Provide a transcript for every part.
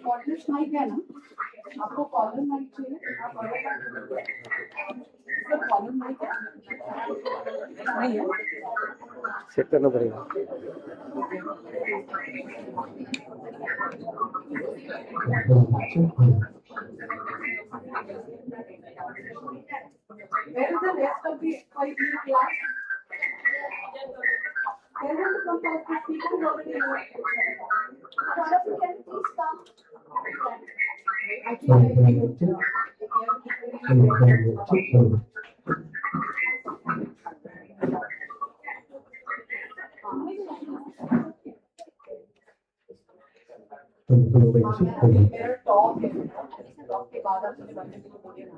Cordless mic है ना, आपको कॉलर माइक चाहिए, आप कॉलर माइक नहीं है, सेट करना पड़ेगा। Where is the rest of the class? Where are the speakers already here? One of you can please come. मेरा टॉप है, टॉप के बाद आपने बनने के लिए बोलिए ना,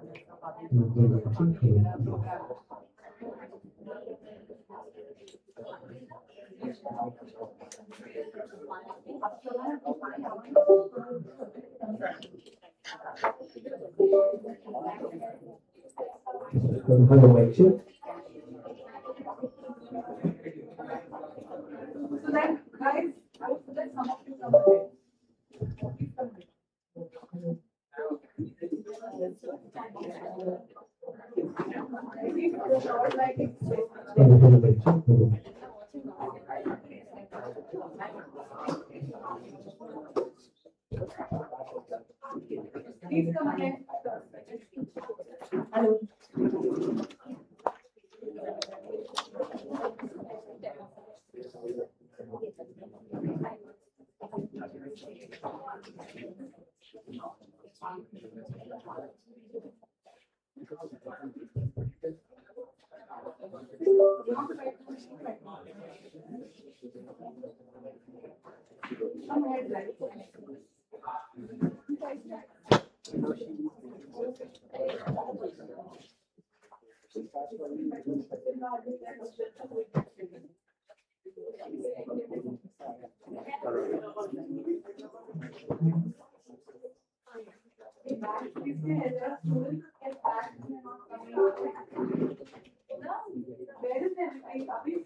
So then, guys, I would suggest some of you come here. Please come ahead. Hello. Where is everything?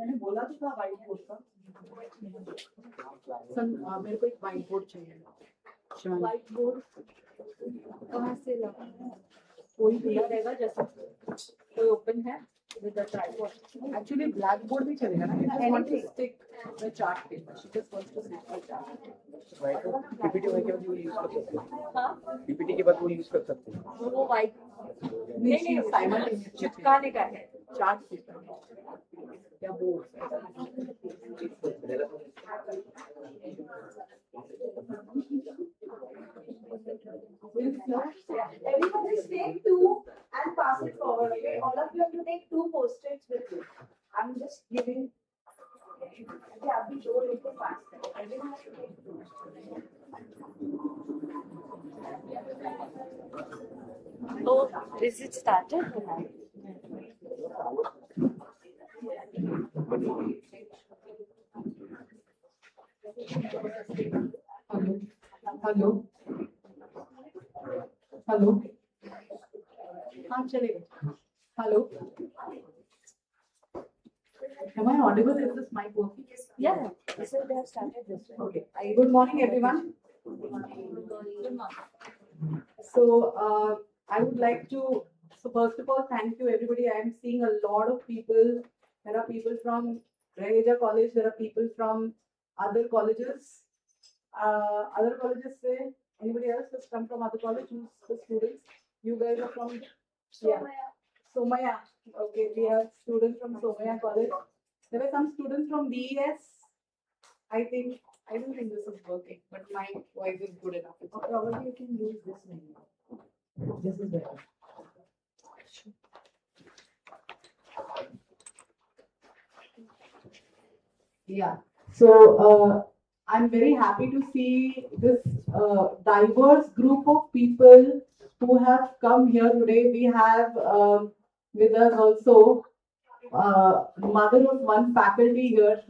मैंने बोला तो था व्हाइट बोर्ड का। सर मेरे को एक व्हाइट बोर्ड चाहिए। शिवानी, व्हाइट बोर्ड कहाँ से लगा? कोई खुला रहेगा जैसे कोई ओपन है with the tripod. Actually black board भी चलेगा ना? I just want to stick the chart paper. She just wants to stick the chart. PPT होने के बाद वो यूज कर सकते हैं। हाँ पीपीटी के बाद वो यूज कर सकते हैं। वो व्हाइट नहीं simultaneously चिपकाने का है। chart paper या board. Everyone just take two and pass it forward. Okay, all of you have to take two post-its with you. I'm just giving. Okay, I'll be sure it fast. Everyone has to take two. Oh, is it started? Hello hello हाँ चलेगा hello am I audible? Is this mic working? Yeah, so they have started this way. Okay. Good morning everyone. So I would like to first of all thank you everybody. I am seeing a lot of people. There are people from Raheja College, there are people from other colleges. Other colleges say anybody else has come from other college? Who's the students? You guys are from Somaya. Okay, we have students from Somaya College. There were some students from BES. I don't think this is working, but my voice is good enough. Probably you can use this menu. This is better. Yeah. So I'm very happy to see this diverse group of people who have come here today. We have with us also mother of one faculty here.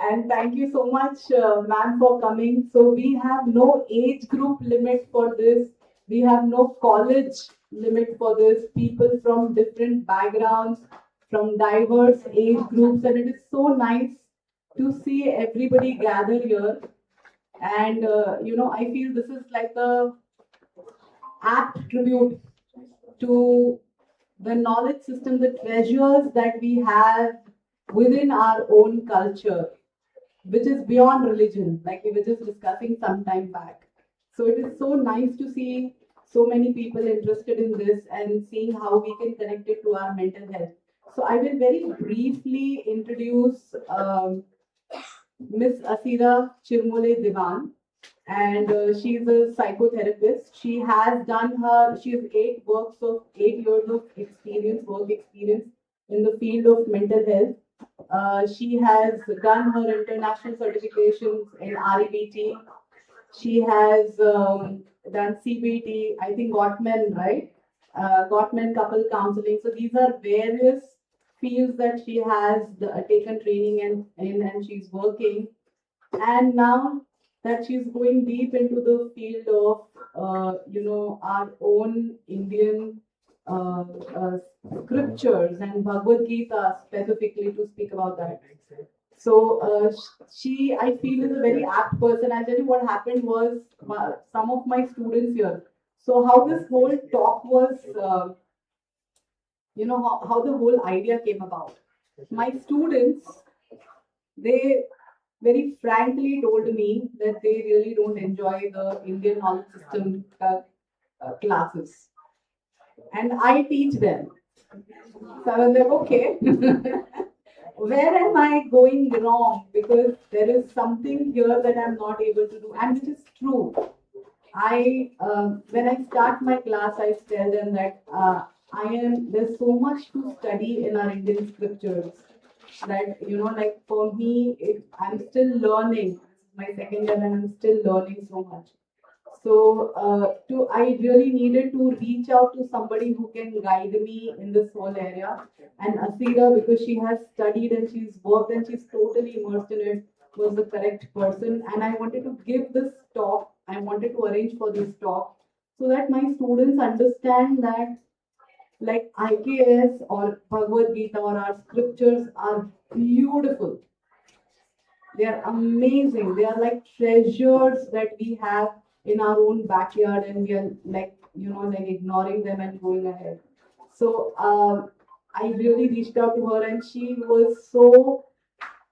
And thank you so much, ma'am, for coming. So we have no age group limit for this. We have no college limit for this. People from different backgrounds, from diverse age groups, and it is so nice to see everybody gather here. And I feel this is like a apt tribute to the knowledge system, the treasures that we have within our own culture, which is beyond religion, like we were just discussing some time back. So it is so nice to see so many people interested in this and seeing how we can connect it to our mental health. So I will very briefly introduce Miss Asira Chirmole Divan, and she is a psychotherapist. She has 8 years of work experience in the field of mental health. She has done her international certifications in REBT. She has done CBT, I think Gottman, right? Gottman couple counseling. So these are various fields that she has taken training in and she's working. And now that she's going deep into the field of, our own Indian scriptures and Bhagavad Gita specifically to speak about that. So she, I feel, is a very apt person. I'll tell you what happened was some of my students here. So how this whole talk was, how the whole idea came about. My students, they very frankly told me that they really don't enjoy the Indian knowledge system classes. And I teach them. So I was like, okay, where am I going wrong? Because there is something here that I'm not able to do. And which is true. When I start my class, I tell them that there's so much to study in our Indian scriptures that, like for me, I'm still learning. My second year and I'm still learning so much. So I really needed to reach out to somebody who can guide me in this whole area. And Asira, because she has studied and she's worked and she's totally immersed in it, was the correct person. And I wanted to give this talk. I wanted to arrange for this talk so that my students understand that like IKS or Bhagavad Gita or our scriptures are beautiful. They are amazing. They are like treasures that we have in our own backyard, and we are like, like ignoring them and going ahead. So I really reached out to her, and she was so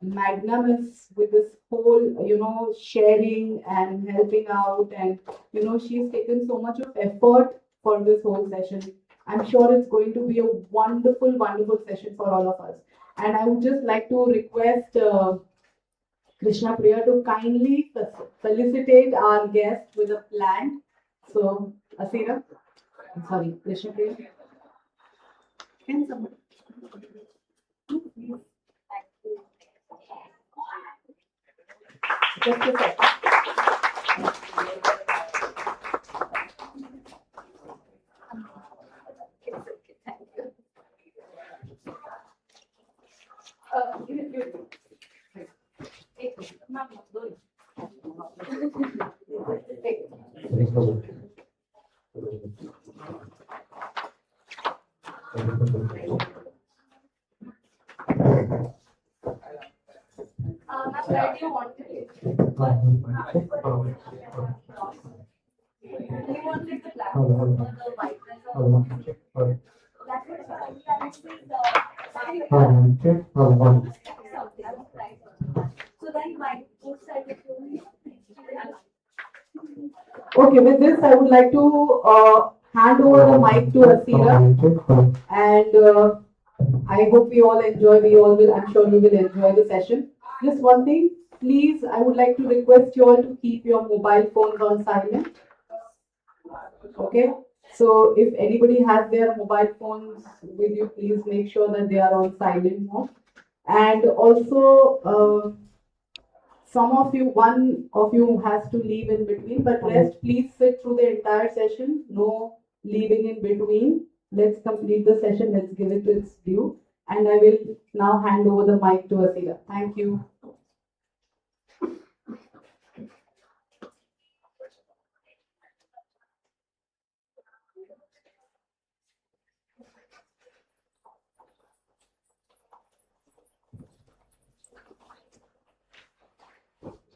magnanimous with this whole, sharing and helping out. And, she's taken so much of effort for this whole session. I'm sure it's going to be a wonderful, wonderful session for all of us. And I would just like to request Krishna Priya to kindly felicitate our guest with a plant. So, Asira, I'm sorry, Krishna Priya. Can somebody? Just a second. Where do you want it? You wanted the black or the whiteness or that so then white both sides of you. Okay, with this, I would like to hand over the mic to Asira, and I hope we all enjoy. We all will. I'm sure we will enjoy the session. Just one thing, please. I would like to request you all to keep your mobile phones on silent. Okay. So if anybody has their mobile phones with you, please make sure that they are on silent mode. And also, some of you, one of you has to leave in between, but rest, please sit through the entire session. No leaving in between. Let's complete the session. Let's give it its due. And I will now hand over the mic to Asira. Thank you.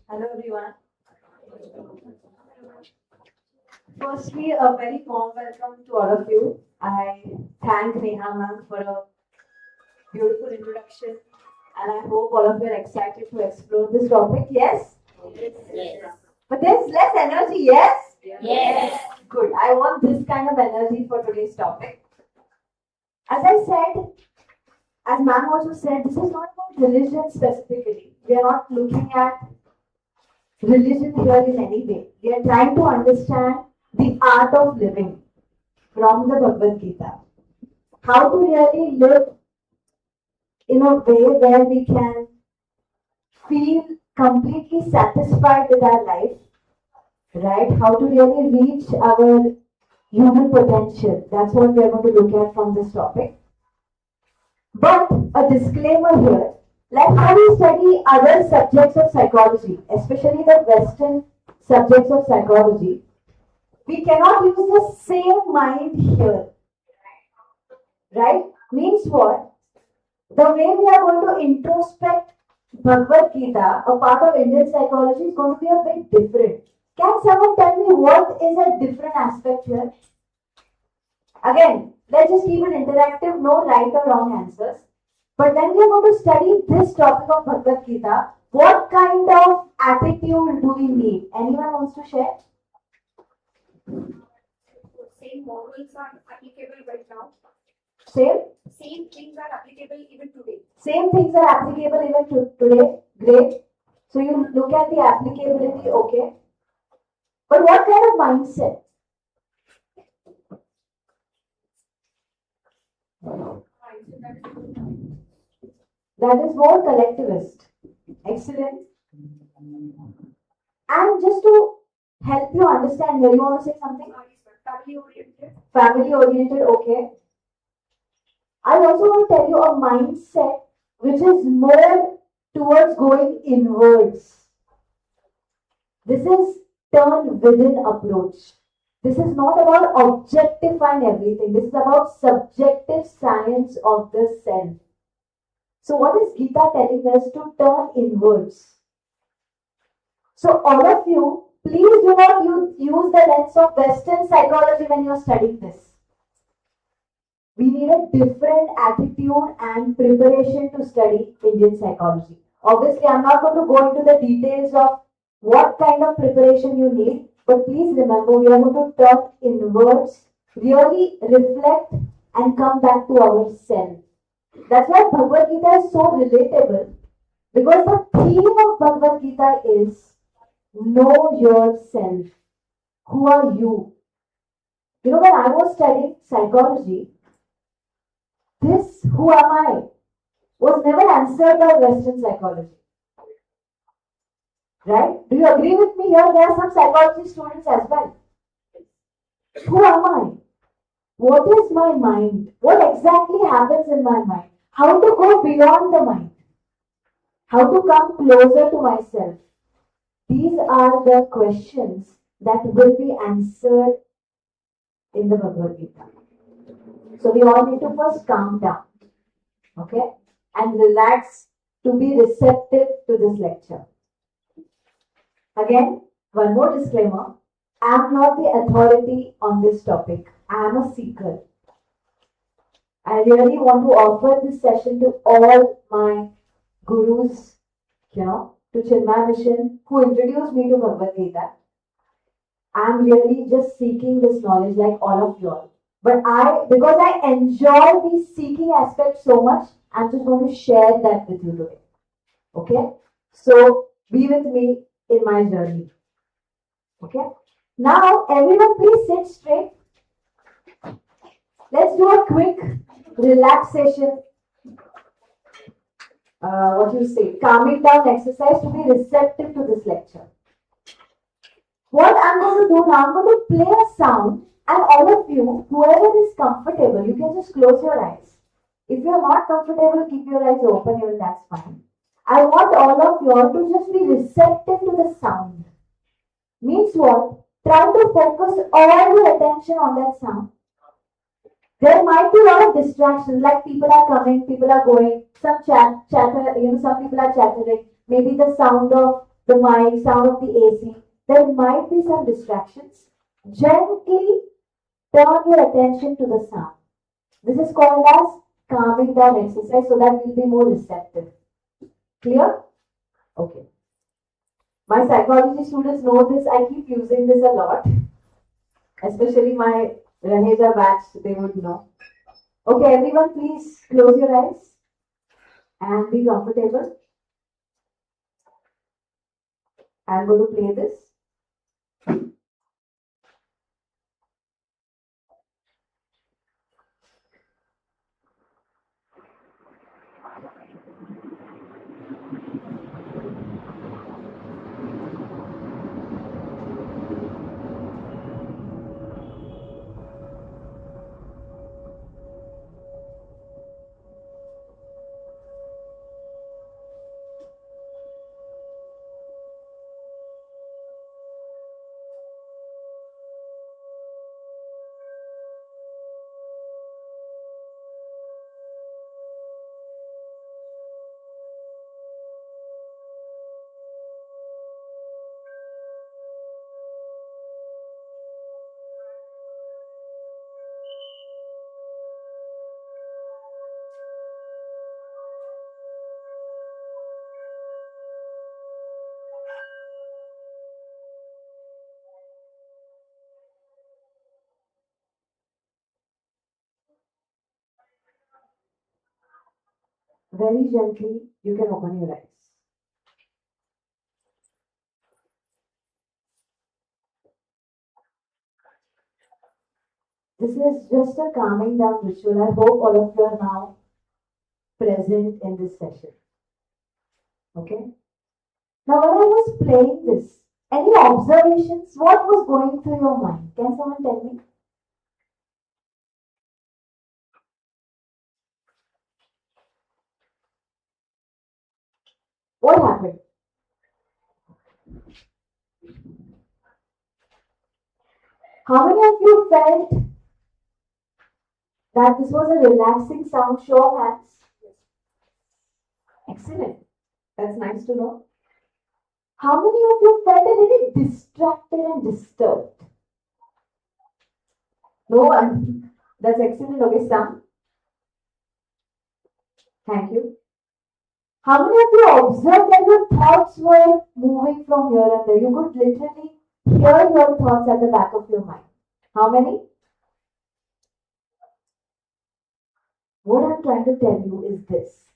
Hello everyone. Firstly, a very warm welcome to all of you. I thank Neha ma'am for a beautiful introduction, and I hope all of you are excited to explore this topic. Yes? Yes. But there's less energy, yes? Yes. Good. I want this kind of energy for today's topic. As I said, as ma'am also said, this is not about religion specifically. We are not looking at religion here in any way. We are trying to understand the art of living from the Bhagavad Gita. How to really live in a way where we can feel completely satisfied with our life, right? How to really reach our human potential. That's what we are going to look at from this topic. But a disclaimer here, like how we study other subjects of psychology, especially the Western subjects of psychology, we cannot use the same mind here. Right? Means what? The way we are going to introspect Bhagavad Gita, a part of Indian psychology, is going to be a bit different. Can someone tell me what is a different aspect here? Again, let's just keep it interactive, no right or wrong answers. But when we are going to study this topic of Bhagavad Gita, what kind of attitude do we need? Anyone wants to share? Same morals are applicable right now. Same things are applicable even today. Same things are applicable even today. Great. So you look at the applicability, okay. But what kind of mindset? That is more collectivist. Excellent. And just to help you understand here. You want to say something? Family oriented. Family oriented, okay. I also want to tell you a mindset which is more towards going inwards. This is turn within approach. This is not about objectifying everything. This is about subjective science of the self. So what is Gita telling us? To turn inwards. So all of you, please do not use the lens of Western psychology when you are studying this. We need a different attitude and preparation to study Indian psychology. Obviously, I'm not going to go into the details of what kind of preparation you need, but please remember we are going to turn inwards, really reflect and come back to ourselves. That's why Bhagavad Gita is so relatable, because the theme of Bhagavad Gita is know yourself. Who are you? You know, when I was studying psychology, this who am I was never answered by Western psychology. Right? Do you agree with me here? There are some psychology students as well. Who am I? What is my mind? What exactly happens in my mind? How to go beyond the mind? How to come closer to myself? These are the questions that will be answered in the Bhagavad Gita. So we all need to first calm down, okay, and relax to be receptive to this lecture. Again, one more disclaimer. I am not the authority on this topic. I am a seeker. I really want to offer this session to all my gurus, to Chinmay Mission, who introduced me to Bhagavad Gita. I'm really just seeking this knowledge like all of you all. But because I enjoy the seeking aspect so much, I'm just going to share that with you today. Okay? So, be with me in my journey. Okay? Now, everyone please sit straight. Let's do a quick relaxation. Calming down exercise to be receptive to this lecture. What I'm going to do now, I'm going to play a sound, and all of you, whoever is comfortable, you can just close your eyes. If you're not comfortable, keep your eyes open, even that's fine. I want all of you all to just be receptive to the sound. Means what? Try to focus all your attention on that sound. There might be a lot of distractions, like people are coming, people are going, some chatter, some people are chattering, maybe the sound of the mic, sound of the AC. There might be some distractions. Gently turn your attention to the sound. This is called as calming down exercise, so that we'll be more receptive. Clear? Okay. My psychology students know this. I keep using this a lot. Especially my Raheja batch, they would know. Okay, everyone please close your eyes and be comfortable. I'm going to play this. Very gently, you can open your eyes. This is just a calming down ritual. I hope all of you are now present in this session. Okay? Now, when I was playing this, Any observations? What was going through your mind? Can someone tell me? What happened? How many of you felt that this was a relaxing sound? Show of hands. Excellent. That's nice to know. How many of you felt a little distracted and disturbed? No one. That's excellent. Okay, some. Thank you. How many of you observed that your thoughts were moving from here and there? You could literally hear your thoughts at the back of your mind. How many? What I'm trying to tell you is this.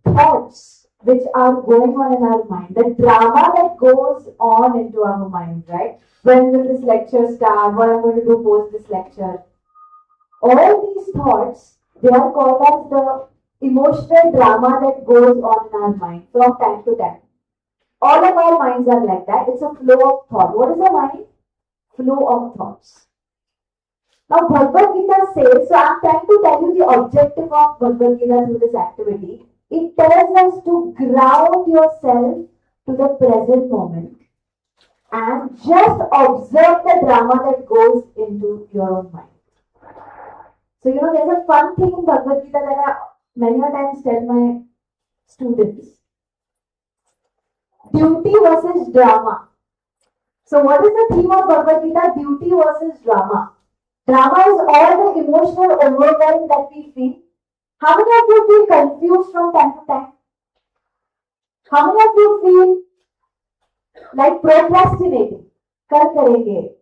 Thoughts which are going on in our mind, the drama that goes on into our mind, right? When will this lecture start? What I'm going to do post this lecture? All these thoughts, they are called as the emotional drama that goes on in our mind from time to time. All of our minds are like that. It's a flow of thought. What is a mind? Flow of thoughts. Now, Bhagavad Gita says, so I'm trying to tell you the objective of Bhagavad Gita through this activity. It tells us to ground yourself to the present moment and just observe the drama that goes into your own mind. So, there's a fun thing in Bhagavad Gita that I many a times tell my students. Duty versus drama. So, what is the theme of Bhagavad Gita? Duty versus drama. Drama is all the emotional overwhelm that we feel. How many of you feel confused from time to time? How many of you feel like procrastinating? Kal karenge.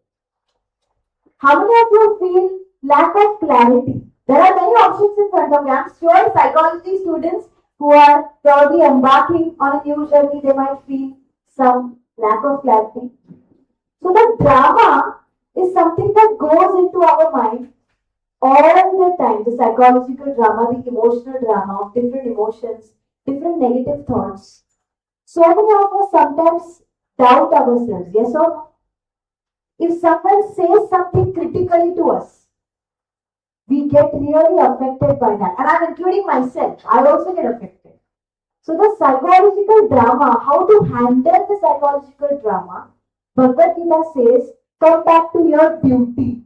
How many of you feel lack of clarity? There are many options in front of you. I'm sure psychology students who are probably embarking on a new journey, they might feel some lack of clarity. So the drama is something that goes into our mind all the time. The psychological drama, the emotional drama of different emotions, different negative thoughts. So many of us sometimes doubt ourselves, yes or no? If someone says something critically to us, we get really affected by that. And I'm including myself. I also get affected. So the psychological drama, how to handle the psychological drama, Bhagavad Gita says, come back to your duty.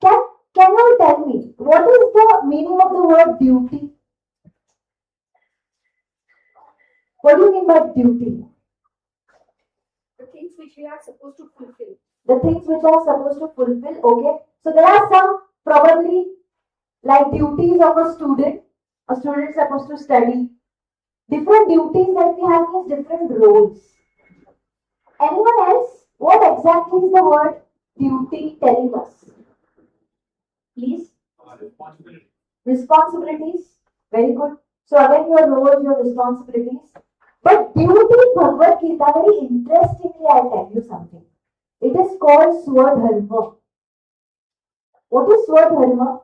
Can you tell me, what is the meaning of the word duty? What do you mean by duty? The things which we are supposed to fulfill. The things which are supposed to fulfill, okay. So there are some probably like duties of a student. A student is supposed to study. Different duties that we have is different roles. Anyone else? What exactly is the word duty telling us? Please. Responsibilities. Very good. So again, your roles, your responsibilities. But duty in Bhagavad Gita, very interestingly, I'll tell you something. It is called Swadharma. What is Swadharma?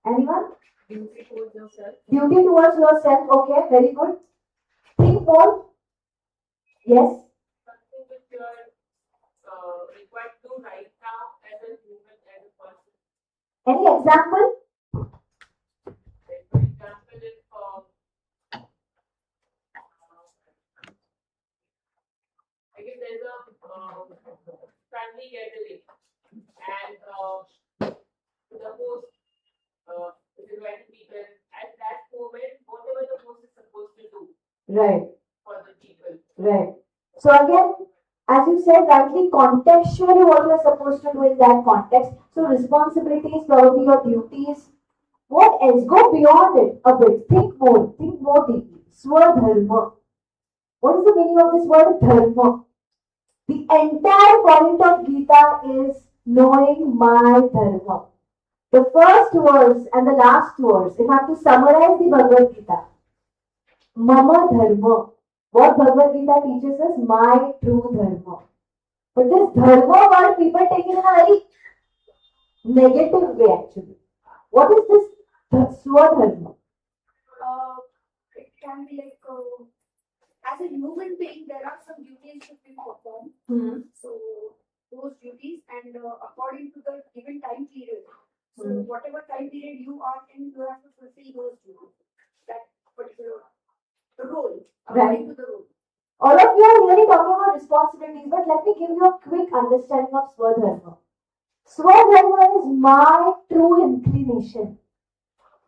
Anyone? Duty towards yourself. Duty towards yourself. Okay, very good. Think more. Yes. Something which you are required to do right now as a human, as a person. Any example? Like, for example, if I guess there's a family gathering and the host is inviting people at that moment, whatever the host is supposed to do Right. for the people. Right. So again, as you said rightly, contextually what you are supposed to do in that context. So responsibilities, probably your duties. What else? Go beyond it a bit. Think more deeply. Swadharma. What is the meaning of this word dharma? The entire point of Gita is knowing my dharma. The first verse and the last verse, if I have to summarize the Bhagavad Gita, Mama Dharma. What Bhagavad Gita teaches us, my true dharma. But this dharma word, people take it in a very negative way actually. What is this swadharma? It can be like as a human being, there are some duties to be performed. Hmm. So those duties and according to the given time period. So whatever time period you are in, you have to fulfill those duties. That particular role, according to the role. All of you are really talking about responsibilities, but let me give you a quick understanding of Swadharma. Swadharma is my true inclination.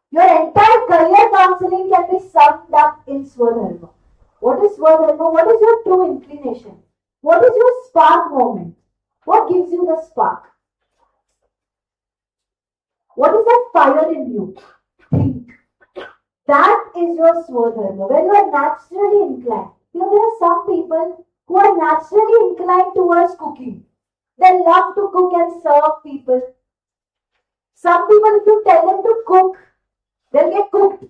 Your entire career counseling can be summed up in Swadharma. What is Swadharma? What is your true inclination? What is your spark moment? What gives you the spark? What is that fire in you? Think. That is your Swadharma, where you are naturally inclined. You know, there are some people who are naturally inclined towards cooking. They love to cook and serve people. Some people, if you tell them to cook, they'll get cooked.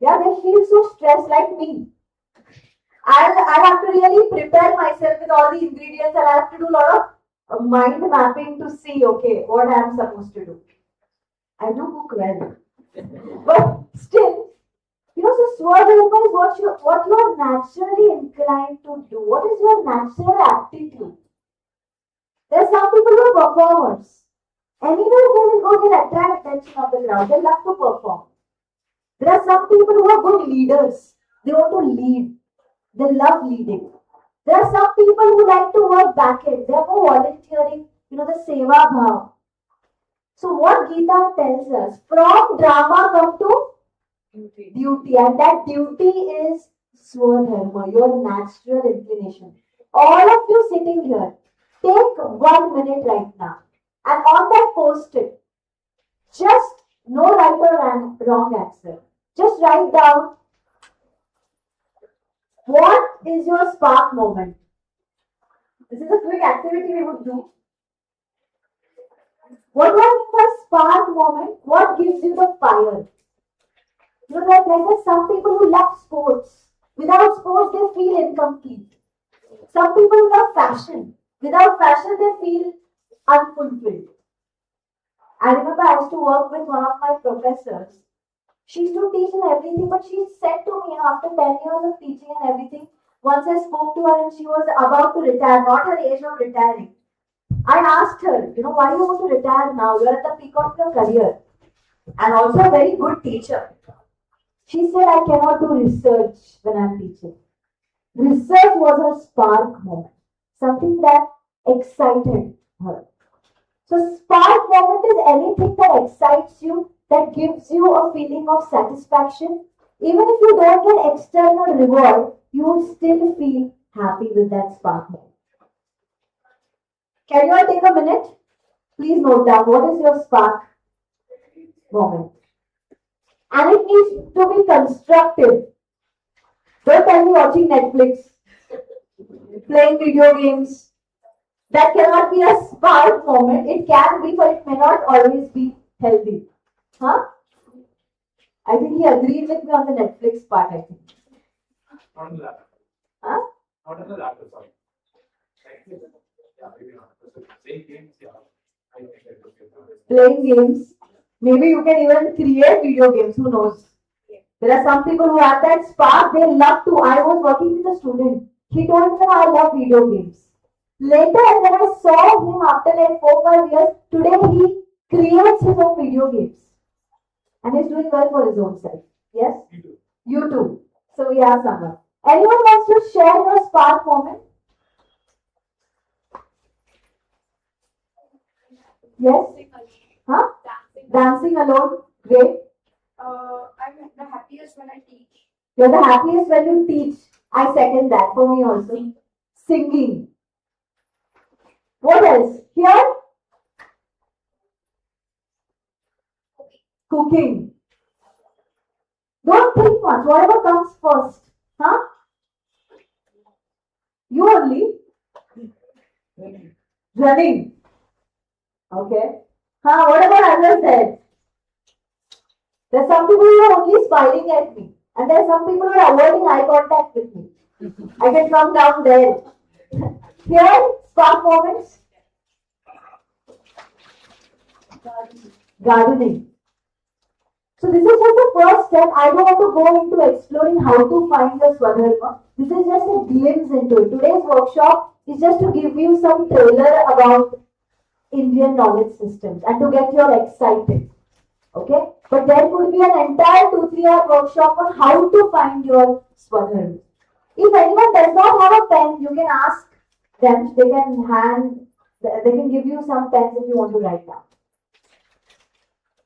Yeah, they feel so stressed like me. I have to really prepare myself with all the ingredients and I have to do a lot of mind mapping to see, okay, what I am supposed to do. I do cook well. But still, you know, so Swadharma is what you are naturally inclined to do. What is your natural aptitude? There are some people who are performers. Anywhere they will go, they attract attention of the crowd. They love to perform. There are some people who are good leaders. They want to lead. They love leading. There are some people who like to work back end. They are more volunteering, you know, the seva bhav. So what Gita tells us, from drama come to duty, and that duty is Swadharma, your natural inclination. All of you sitting here, take 1 minute right now, and on that post-it, just no right or wrong answer. Just write down what is your spark moment. This is a quick activity we would do. What was the spark moment? What gives you the fire? You know, like there's some people who love sports. Without sports, they feel incomplete. Some people love fashion. Without fashion, they feel unfulfilled. I remember I used to work with one of my professors. She used to teach and everything, but she said to me, after 10 years of teaching and everything, once I spoke to her and she was about to retire, not her age of retiring. I asked her, you know, why you want to retire now? You're at the peak of your career and also a very good teacher. She said, I cannot do research when I'm teaching. Research was her spark moment, something that excited her. So spark moment is anything that excites you, that gives you a feeling of satisfaction. Even if you don't get external reward, you will still feel happy with that spark moment. Can you all take a minute? Please note down what is your spark moment. And it needs to be constructive. Don't tell me watching Netflix, playing video games. That cannot be a spark moment. It can be, but it may not always be healthy. Huh? I think he agreed with me on the Netflix part, I think. Not in the laptop. Huh? Not in the laptop, sorry. Yeah, maybe not. Same games, yeah. I think that would be Playing games. Maybe you can even create video games. Who knows? There are some people who have that spark. They love to. I was working with a student. He told me that I love video games. Later, when I saw him after like 4-5 years, today he creates his own video games. And he's doing well for his own self. Yes? You do. You too. So we have someone. Anyone wants to share your spark moment? Yes? Huh? Dancing alone? Great. I'm the happiest when I teach. You're the happiest when you teach. I second that for me also. Singing. What else? Here? Cooking. Don't think much. Whatever comes first. Huh? You only? Running. Okay. Huh? What about others there? There's some people who are only smiling at me. And there are some people who are avoiding eye contact with me. I can come down there. Here, spark moments. Gardening. So this is just the first step. I don't want to go into exploring how to find the Swadharma. This is just a glimpse into it. Today's workshop is just to give you some trailer about Indian knowledge systems and to get you all excited. Okay? But there could be an entire 2-3 hour workshop on how to find your Swadharma. If anyone does not have a pen, you can ask them. They can give you some pens if you want to write down.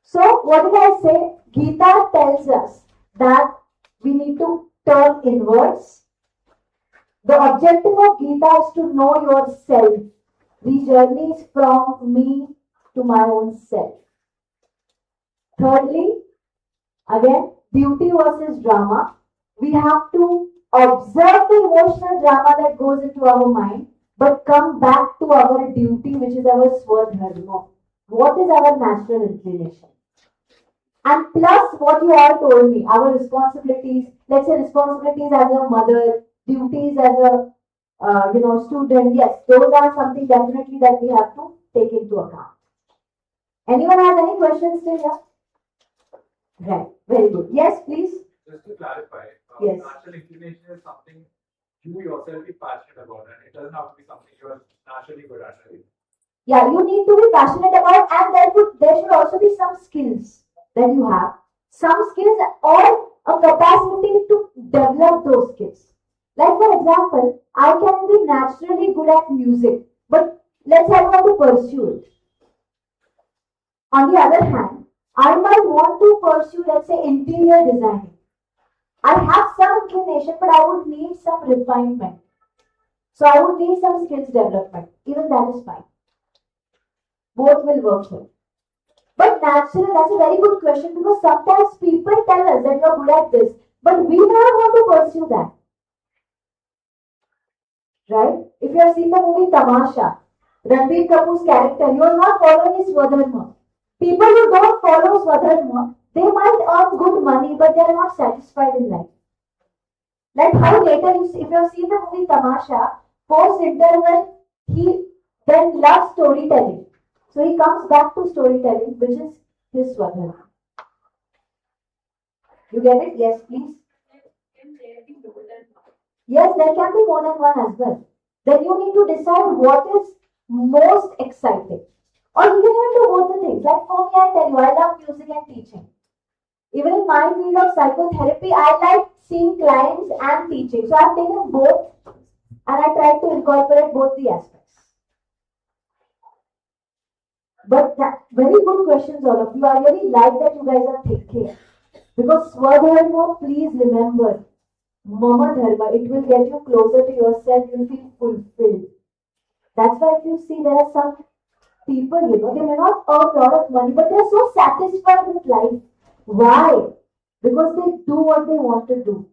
So what did I say? Gita tells us that we need to turn inwards. The objective of Gita is to know yourself. The journey is from me to my own self. Thirdly, again, duty versus drama. We have to observe the emotional drama that goes into our mind, but come back to our duty, which is our swadharma. What is our natural inclination? And plus what you all told me, our responsibilities, let's say responsibilities as a mother, duties as a student, yes, those are something definitely that we have to take into account. Anyone has any questions still here? Right, very good. Yes, please. Just to clarify, Yes. natural inclination is something you yourself be passionate about, and it doesn't have to be something you are naturally good at, right? Yeah, you need to be passionate about, and there should also be some skills that you have. Some skills or a capacity to develop those skills. Like for example, I can be naturally good at music, but let's say I want to pursue it. On the other hand, I might want to pursue, let's say, interior designing. I have some inclination, but I would need some refinement. So I would need some skills development. Even that is fine. Both will work here. But naturally, that's a very good question because sometimes people tell us that you're good at this, but we may not want to pursue that. Right? If you have seen the movie Tamasha, Ranbir Kapoor's character, you are not following his Swadharma. People who don't follow Swadharma, they might earn good money, but they are not satisfied in life. Like how later, if you have seen the movie Tamasha, post-interval, he then loves storytelling. So he comes back to storytelling, which is his Swadharma. You get it? Yes, please. Yes, there can be more than one as well. Then you need to decide what is most exciting. Or you can even do both the things. Like for me, I tell you, I love music and teaching. Even in my field of psychotherapy, I like seeing clients and teaching. So I've taken both and I try to incorporate both the aspects. But very good questions, all of you. I really like that you guys are thinking. Because Swadharma, please remember, Mama Dharma, it will get you closer to yourself, you'll feel fulfilled. That's why if you see there are some people, they may not earn a lot of money, but they're so satisfied with life. Why? Because they do what they want to do.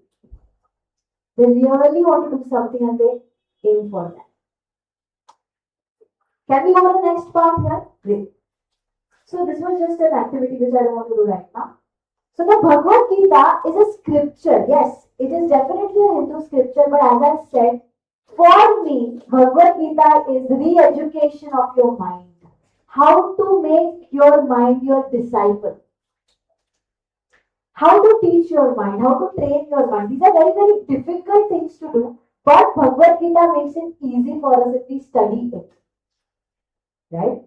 They really want to do something and they aim for that. Can we go to the next part here? Great. So this was just an activity which I don't want to do right now. So the Bhagavad Gita is a scripture. Yes, it is definitely a Hindu scripture, but as I said, for me, Bhagavad Gita is re-education of your mind. How to make your mind your disciple. How to teach your mind, how to train your mind. These are very, very difficult things to do, but Bhagavad Gita makes it easy for us if we study it. Right?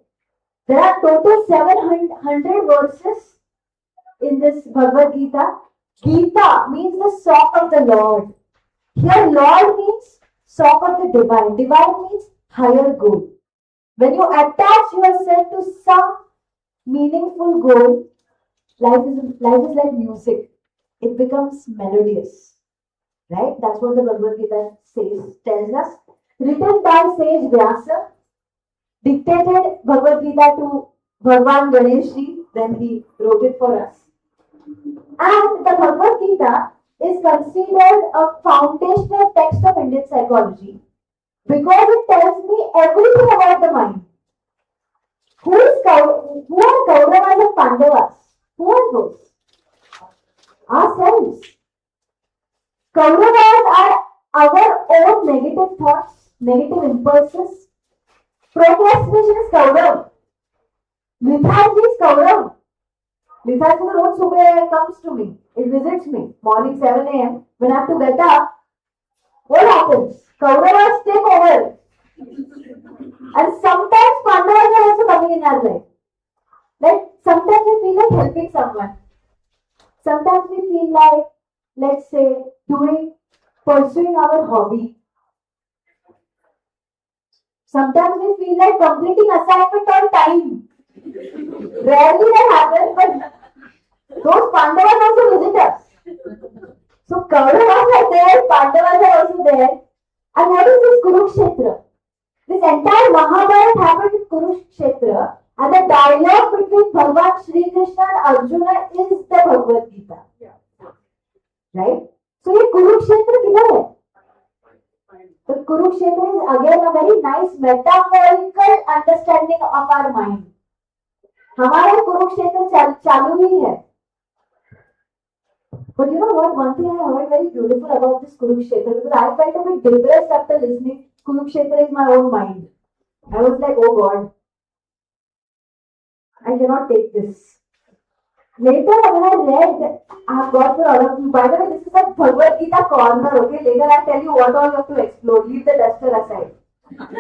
There are total 700 verses in this Bhagavad Gita. Gita means the song of the Lord. Here, Lord means song of the divine. Divine means higher goal. When you attach yourself to some meaningful goal, life is like music. It becomes melodious. Right? That's what the Bhagavad Gita tells us. Written by sage Vyasa, dictated Bhagavad Gita to Bhagwan Ganeshji, then he wrote it for us. And the Bhagavad Gita is considered a foundational text of Indian psychology because it tells me everything about the mind. Who are Kauravas and Pandavas? Who are those? Ourselves. Kauravas are our own negative thoughts, negative impulses. Procrastination is Kaurav. Lethargy is Kaurav. Lisa road subah comes to me. It visits me. Morning 7 a.m. When I have to get up, what happens? Kauravas take over. And sometimes Pandavas are also coming in our life. Like sometimes we feel like helping someone. Sometimes we feel like, let's say, pursuing our hobby. Sometimes we feel like completing assignment on time. Rarely that happens, but those Pandavas also visit us. So Kauravas are there, Pandavas are also there. And what is this Kurukshetra? This entire Mahabharata happened in Kurukshetra, and the dialogue between Bhagwan Shri Krishna and Arjuna is the Bhagavad Gita. Right? So ये Kurukshetra किधर है? The Kurukshetra is again a very nice metaphorical understanding of our mind. हमारा कुरुक्षेत्र चालू ही है. But you know what? One thing I heard very beautiful about this Kurukshetra, because I felt a bit depressed after listening. Kurukshetra is my own mind. I was like, oh God, I cannot take this. Later, when I read, I have got for all of you. By the way, this is a Bhagavad Gita corner, okay? Later, I'll tell you what all you have to explore. Leave the duster aside.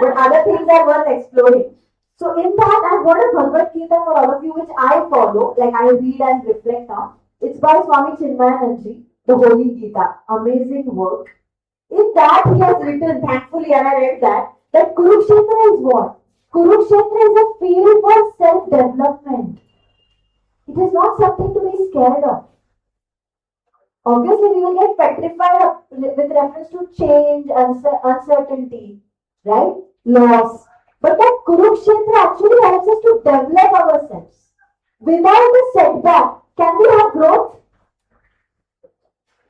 But other things are worth exploring. So, in that, I've got a Bhagavad Gita for all of you, which I follow, like I read and reflect on. It's by Swami Chinmayananji, the Holy Gita. Amazing work. In that, he has written, thankfully, and I read that Kurukshetra is what? Kurukshetra is a field for self-development. It is not something to be scared of. Obviously, we will get petrified with reference to change, uncertainty, right? Loss. But that Kurukshetra actually helps us to develop ourselves. Without a setback, can we have growth?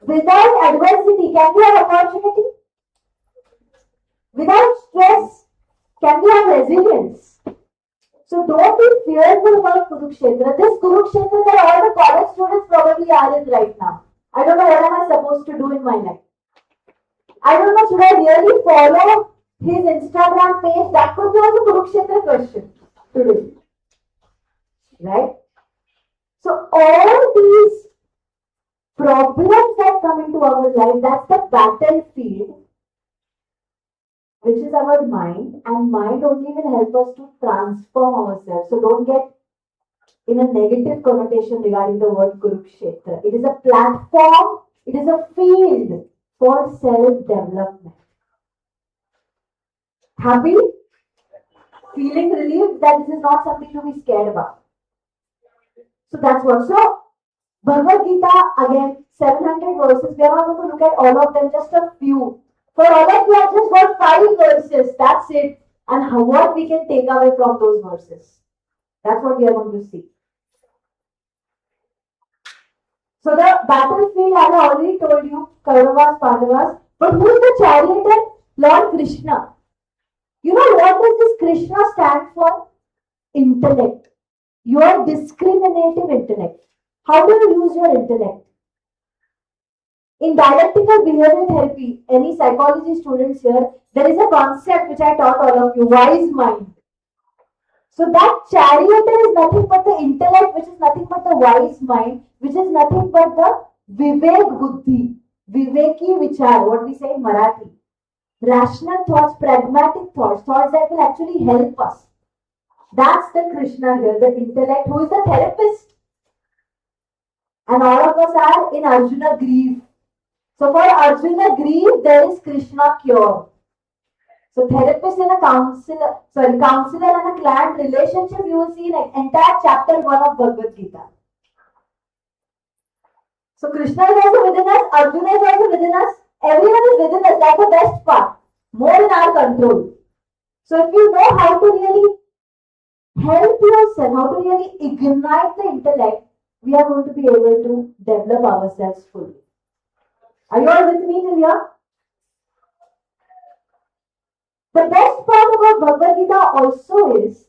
Without adversity, can we have opportunity? Without stress, can we have resilience? So don't be fearful about Kurukshetra. This Kurukshetra that all the college students probably are in right now. I don't know what am I supposed to do in my life. I don't know, should I really follow his Instagram page? That could be also Kurukshetra question today. Right? So all these problems that come into our life, that's the battlefield, which is our mind, and mind only will help us to transform ourselves. So don't get in a negative connotation regarding the word Kurukshetra. It is a platform, it is a field for self-development. Happy? Feeling relieved that this is not something to be scared about. So that's what. So Bhagavad Gita, again, 700 verses. We are not going to look at all of them, just a few. For all of you, I've just got 5 verses. That's it. And what we can take away from those verses. That's what we are going to see. So the battlefield, I have already told you, Kauravas, Pandavas. But who is the charioteer? Lord Krishna. You know what does this Krishna stand for? Intellect. Your discriminative intellect. How do you use your intellect? In dialectical behavior therapy, any psychology students here, there is a concept which I taught all of you, wise mind. So that charioteer is nothing but the intellect, which is nothing but the wise mind, which is nothing but the Vivek Buddhi, Viveki Vichar, what we say in Marathi. Rational thoughts, pragmatic thoughts, thoughts that will actually help us. That's the Krishna here, the intellect, who is the therapist. And all of us are in Arjuna grief. So for Arjuna grief, there is Krishna cure. So therapist and a counselor and a client relationship, you will see in entire chapter 1 of Bhagavad Gita. So Krishna is also within us, Arjuna is also within us, everyone is within us. That's the best part. More in our control. So if you know how to really help yourself, how to really ignite the intellect, we are going to be able to develop ourselves fully. Are you all with me till here? The best part about Bhagavad Gita also is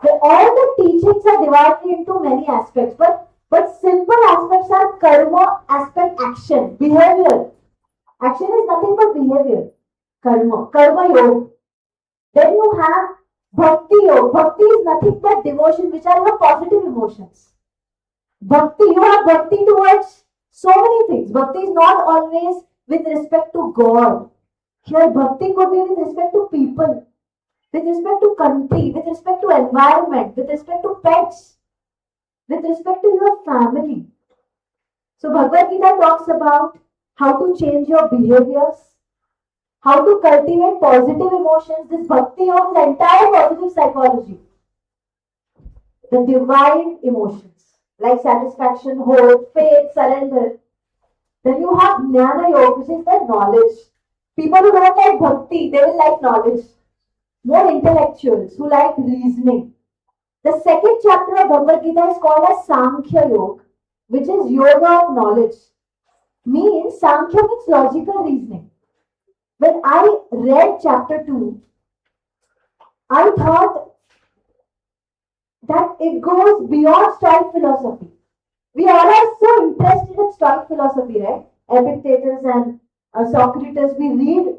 that all the teachings are divided into many aspects, but simple aspects are karma, aspect, action, behavior. Action is nothing but behavior. Karma yoga. Then you have bhakti yoga. Bhakti is nothing but devotion, which are your positive emotions. Bhakti, you have bhakti towards so many things. Bhakti is not always with respect to God. Here, bhakti could be with respect to people, with respect to country, with respect to environment, with respect to pets, with respect to your family. So, Bhagavad Gita talks about how to change your behaviors, how to cultivate positive emotions. This bhakti yoga is entire positive psychology. The divine emotions like satisfaction, hope, faith, surrender. Then you have Jnana Yoga, which is the knowledge. People who don't like bhakti, they will like knowledge. More intellectuals who like reasoning. The second chapter of Bhagavad Gita is called as Sankhya Yoga, which is yoga of knowledge. Means Sankhya means logical reasoning. When I read chapter 2, I thought that it goes beyond Stoic philosophy. We all are so interested in Stoic philosophy, right? Epictetus and Socrates, we read,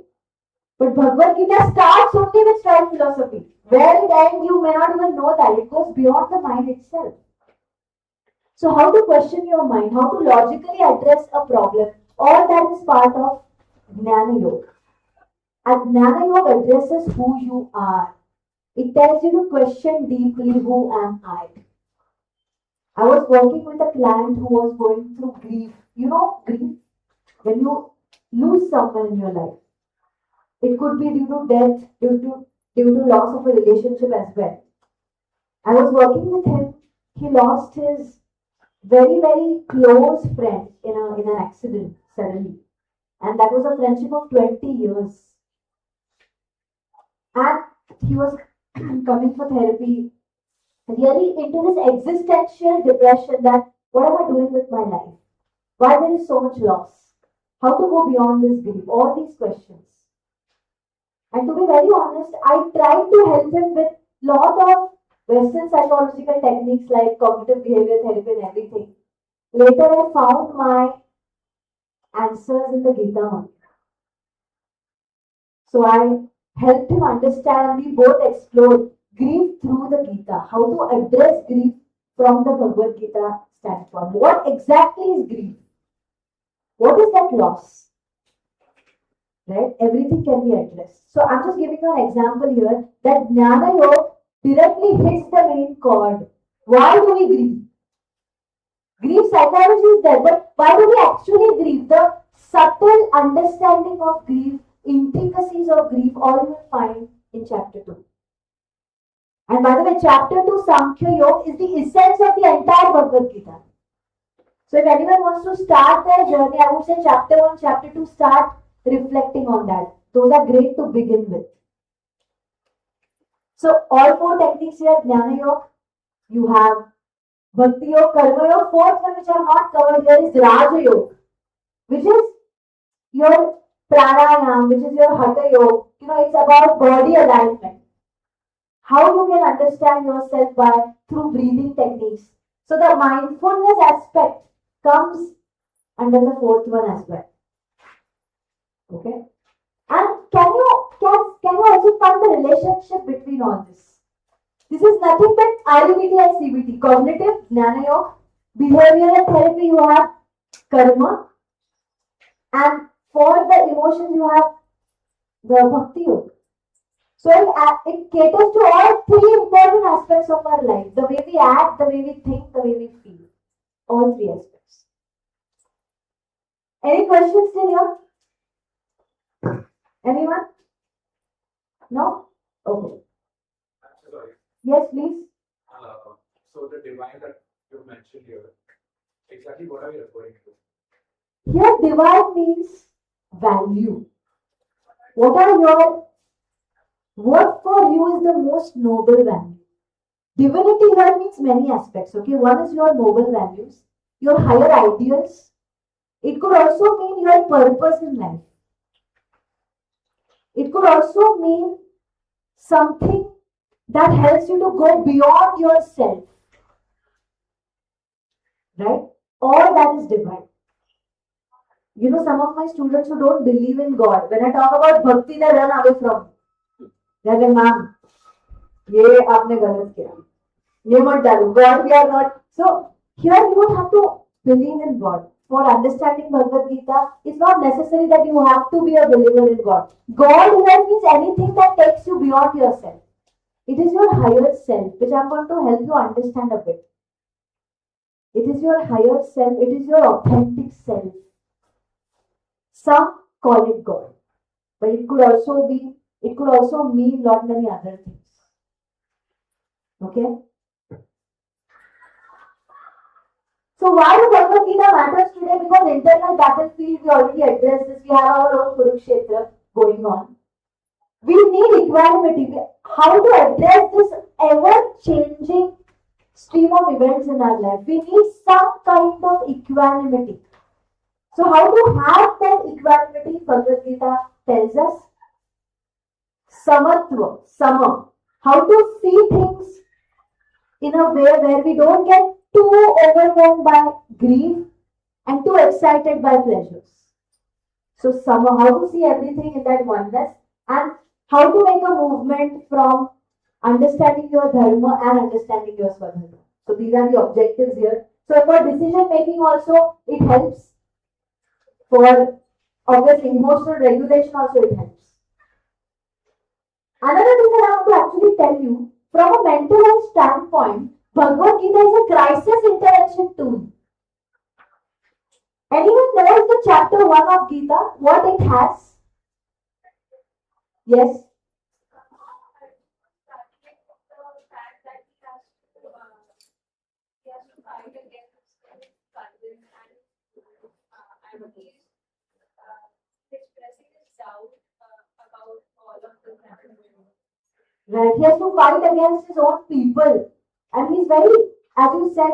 but Bhagavad Gita starts only with Stoic philosophy. Where it ends, you may not even know that. It goes beyond the mind itself. So, how to question your mind, how to logically address a problem, all that is part of Jnana Yoga. And Jnana Yoga addresses who you are. It tells you to question deeply, who am I? I was working with a client who was going through grief. You know, grief, when you lose someone in your life. It could be due to death, due to loss of a relationship as well. I was working with him. He lost his very close friend in an accident suddenly, and that was a friendship of 20 years. And he was coming for therapy, really into this existential depression that what am I doing with my life? Why there is so much loss? How to go beyond this grief? All these questions. And to be very honest, I tried to help him with lot of Western psychological techniques like cognitive behavior therapy and everything. Later, I found my answers in the Gita. So I helped him understand, and we both explored grief through the Gita, how to address grief from the Bhagavad Gita standpoint. What exactly is grief? What is that loss? Right? Everything can be addressed. So I'm just giving you an example here that Jnana Yoga directly hits the main chord. Why do we grieve? Grief psychology is there, but why do we actually grieve? The subtle understanding of grief, intricacies of grief, all you will find in chapter 2. And by the way, chapter 2, Sankhya Yoga, is the essence of the entire Bhagavad Gita. So if anyone wants to start their journey, I would say chapter 1, chapter 2, start reflecting on that. Those are great to begin with. So all four techniques here, Jnana Yoga, you have Bhakti Yoga, Karma Yoga. Fourth one which I have not covered here is Raja Yoga, which is your pranayam, which is your Hatha Yoga. You know, it's about body alignment. How you can understand yourself through breathing techniques. So the mindfulness aspect comes under the fourth one as well. Okay. And can you also find the relationship between all this? This is nothing but Ayurveda and CBT. Cognitive, Jnana Yoga, behavioral therapy, you have karma, and for the emotions you have the Bhakti Yoga. So it caters to all three important aspects of our life. The way we act, the way we think, the way we feel. All three aspects. Any questions still here? Anyone? No? Okay. Sorry. Yes, please. So the divine that you mentioned here, exactly what are you referring to? Here, divine means value. What for you is the most noble value? Divinity here means many aspects. Okay, one is your noble values, your higher ideals. It could also mean your purpose in life. It could also mean something that helps you to go beyond yourself. Right? All that is divine. You know, some of my students who don't believe in God, when I talk about bhakti, they run away from me. They're like, ma'am, ये आपने गलत किया. ये मत डालो. God, we are not. So Here you don't have to believe in God. For understanding Bhagavad Gita, it's not necessary that you have to be a believer in God. God here means anything that takes you beyond yourself. It is your higher self, which I'm going to help you understand a bit. It is your higher self, it is your authentic self. Some call it God, but it could also mean lot many other things. Okay? So why the Bhagavad Gita matters today? Because internal battlefield, we already addressed this. We have our own Kurukshetra going on. We need equanimity. How to address this ever-changing stream of events in our life? We need some kind of equanimity. So how to have that equanimity? Bhagavad Gita tells us samatva, sama. How to see things in a way where we don't get too overwhelmed by grief and too excited by pleasures. So somehow how to see everything in that oneness and how to make a movement from understanding your dharma and understanding your swadharma. So these are the objectives here. So for decision making also it helps. For obviously emotional regulation also it helps. Another thing that I want to actually tell you, from a mental health standpoint, Bhagavad Gita is a crisis intervention tool. Anyone knows the chapter 1 of Gita? What it has? Yes? Right. He has to fight against his own people. And he's very, as you said,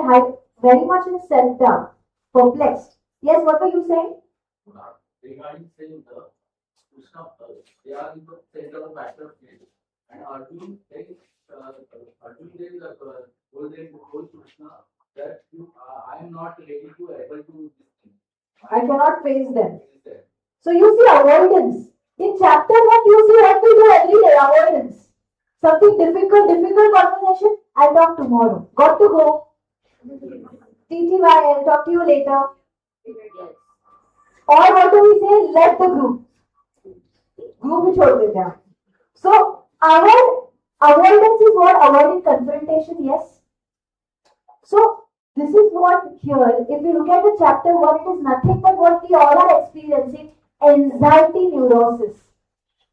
very much in self-doubt, perplexed. Yes, what were you saying? Regarding saying the Krishna, they are in the center of battlefield, and Arjun told Krishna that I am not ready to able to this thing. I cannot face them. Is there. So you see avoidance. In chapter 1, you see what we do every day, avoidance. Something difficult conversation, I'll talk tomorrow. Got to go. TTY, I'll talk to you later. Or what do we say? Let the group. Group ही छोड़ देते हैं. So our avoidance is what? Avoiding confrontation, yes. So this is what here, if you look at the chapter 1, it is nothing but what we all are experiencing, anxiety neurosis.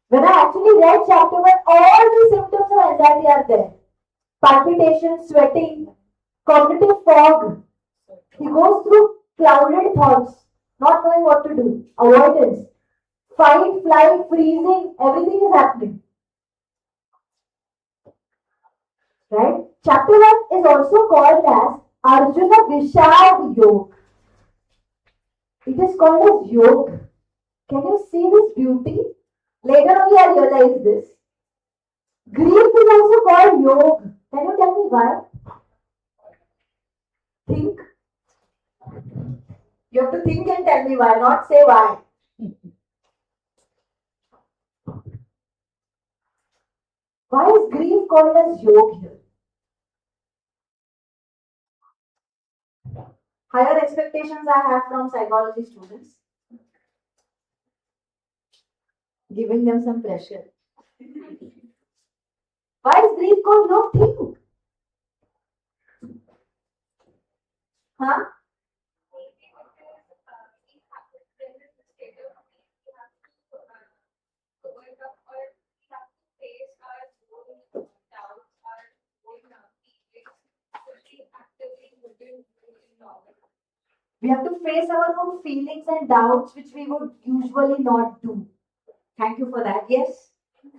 When I actually read chapter 1, all the symptoms of anxiety are there. Palpitation, sweating, cognitive fog. He goes through clouded thoughts, not knowing what to do, avoidance, fight, flight, freezing, everything is happening. Right? Chapter 1 is also called as Arjuna Vishad Yoga. It is called as yoga. Can you see this beauty? Later only I realized this. Grief is also called yoga. Can you tell me why? Think. You have to think and tell me why, not say why. Why is grief called as yoga here? Higher expectations I have from psychology students. Giving them some pressure. Why is grief called yoga? Think. Huh? We have to face our own feelings and doubts, which we would usually not do. Thank you for that. Yes? We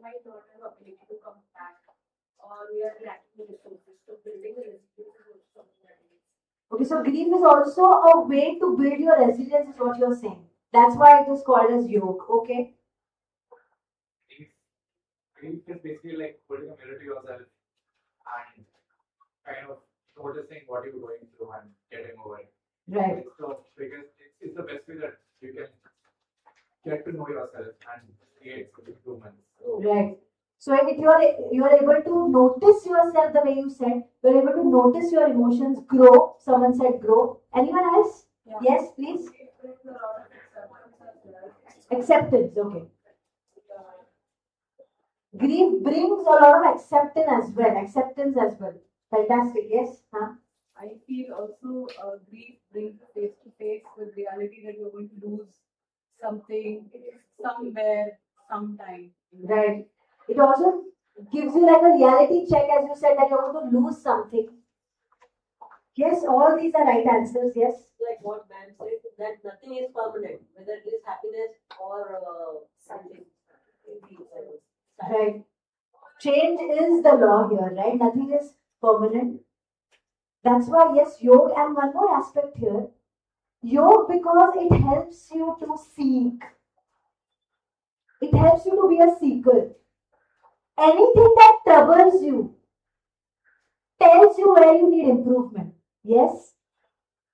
might not have ability to come back, or we are lacking the resources. So building a resilience is also something that we need. Okay, so grief is also a way to build your resilience, is what you're saying. That's why it is called as yoga. Okay? Grief is basically like holding a mirror to yourself and kind of noticing what you're going through and getting over it. Right. So because it's the best way that you can get to know yourself and create improvements. Right. So if you are able to notice yourself the way you said, you are able to notice your emotions grow. Someone said grow. Anyone else? Yeah. Yes, please. Acceptance. Okay. Grief brings a lot of acceptance as well. Acceptance as well. Fantastic. Yes. Huh? I feel also grief brings face to face with reality that you're going to lose something somewhere, sometime. Right. It also gives you like a reality check, as you said, that you're going to lose something. Yes, all these are right answers. Yes. Like what man said, that nothing is permanent, whether it is happiness or something. Right. Change is the law here, right? Nothing is permanent. That's why, yes, yoga, and one more aspect here. Yoga, because it helps you to seek. It helps you to be a seeker. Anything that troubles you tells you where you need improvement. Yes?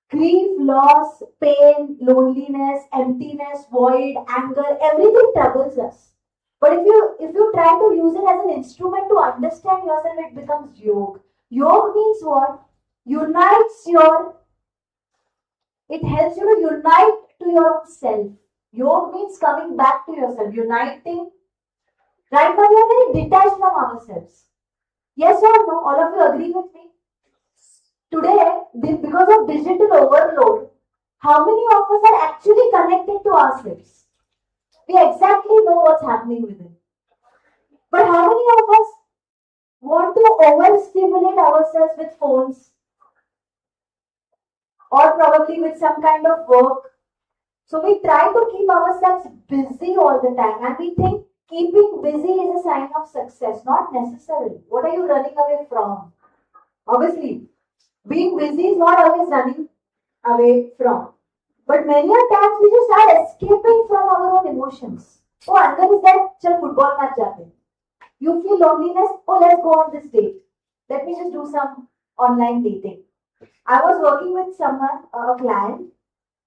Grief, loss, pain, loneliness, emptiness, void, anger, everything troubles us. But if you try to use it as an instrument to understand yourself, it becomes yoga. Yoga means what? It helps you to unite to your own self. Yoga means coming back to yourself, uniting. Right now we are very detached from ourselves. Yes or no? All of you agree with me? Today, because of digital overload, how many of us are actually connected to ourselves? We exactly know what's happening within. But how many of us want to overstimulate ourselves with phones or probably with some kind of work? So we try to keep ourselves busy all the time and we think keeping busy is a sign of success. Not necessarily. What are you running away from? Obviously, being busy is not always running away from. But many a times we just start escaping from our own emotions. Oh, Angan is that, chal football match jate. You feel loneliness, oh, let's go on this date. Let me just do some online dating. I was working with someone, a client,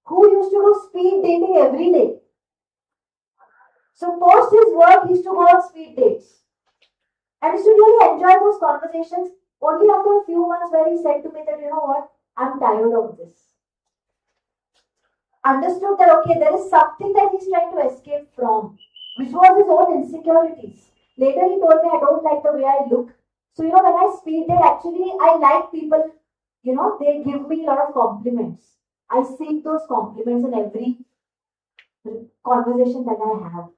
who used to do speed dating every day. So post his work, he used to go on speed dates. And he used to really enjoy those conversations only after a few months where he said to me that, you know what, I'm tired of this. Understood that, okay, there is something that he's trying to escape from, which was his own insecurities. Later he told me, I don't like the way I look. So, when I speed date, actually, I like people, they give me a lot of compliments. I seek those compliments in every conversation that I have.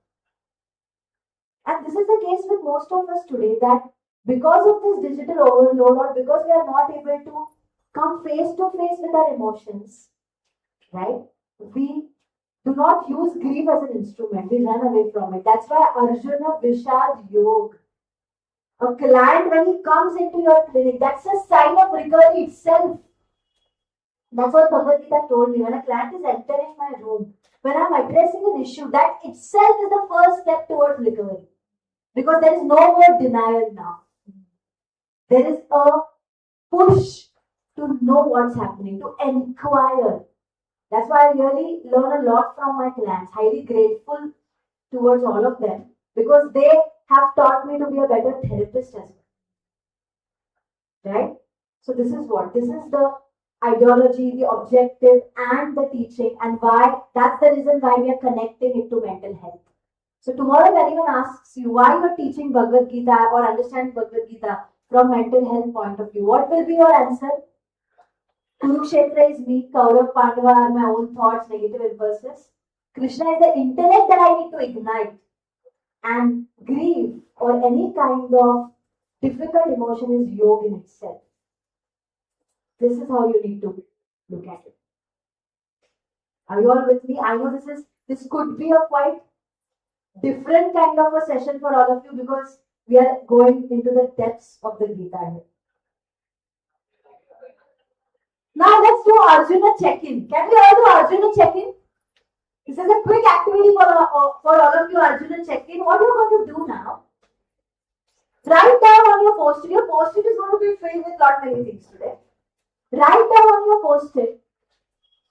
And this is the case with most of us today, that because of this digital overload or because we are not able to come face to face with our emotions, right? We do not use grief as an instrument. We run away from it. That's why Arjuna Vishad Yoga. A client, when he comes into your clinic, that's a sign of recovery itself. That's what Bhagavad Gita told me. When a client is entering my room, when I'm addressing an issue, that itself is the first step towards recovery. Because there is no more denial now. There is a push to know what's happening, to inquire. That's why I really learn a lot from my clients. Highly grateful towards all of them because they have taught me to be a better therapist as well. Right? So this is the ideology, the objective, and the teaching, and why that's the reason why we are connecting it to mental health. So tomorrow, if anyone asks you why you are teaching Bhagavad Gita or understand Bhagavad Gita from mental health point of view, what will be your answer? Kurukshetra is me, Kaurav, Pandava are my own thoughts, negative impulses. Krishna is the intellect that I need to ignite. And grief or any kind of difficult emotion is yoga in itself. This is how you need to look at it. Are you all with me? I know this could be a quite different kind of a session for all of you because we are going into the depths of the Gita here. Now let's do Arjuna check-in. Can we all do Arjuna check-in? This is a quick activity for all of you, Arjuna check-in. What you're going to do now, write down on your post-it. Your post-it is going to be filled with lot many things today. Write down on your post-it,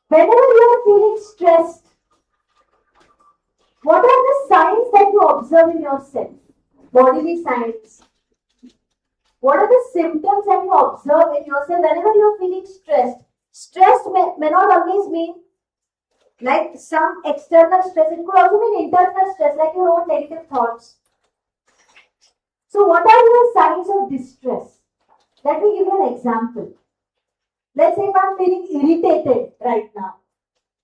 whenever you are feeling stressed, what are the signs that you observe in yourself? bodily signs. What are the symptoms that you observe in yourself whenever you are feeling stressed? Stress may not always mean like some external stress. It could also mean internal stress, like your own negative thoughts. So what are your signs of distress? Let me give you an example. Let's say if I'm feeling irritated right now.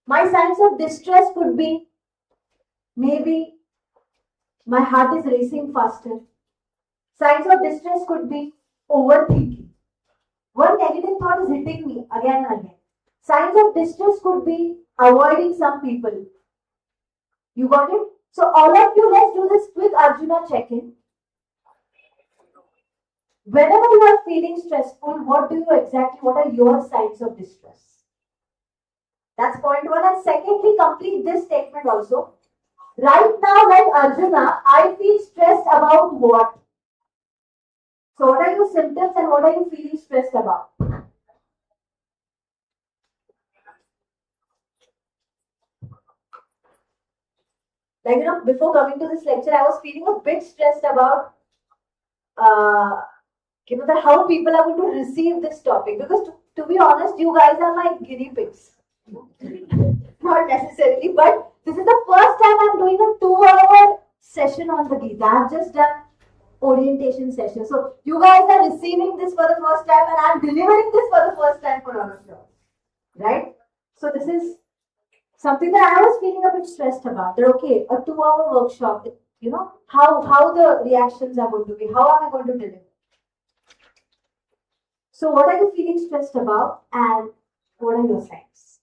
My signs of distress could be maybe my heart is racing faster. Signs of distress could be overthinking. One negative thought is hitting me again and again. Signs of distress could be avoiding some people. You got it? So all of you, let's do this quick Arjuna check-in. Whenever you are feeling stressful, what are your signs of distress? That's point one. And secondly, complete this statement also. Right now, like Arjuna, I feel stressed about what? So what are your symptoms and what are you feeling stressed about? Like, before coming to this lecture, I was feeling a bit stressed about, that how people are going to receive this topic. Because to be honest, you guys are my guinea pigs. Not necessarily, but this is the first time I'm doing a 2-hour session on the Gita. I've just done orientation session. So you guys are receiving this for the first time and I'm delivering this for the first time for all of you. Right? So this is something that I was feeling a bit stressed about. That okay, a 2-hour workshop, how the reactions are going to be, how am I going to deliver? So what are you feeling stressed about and what are your signs?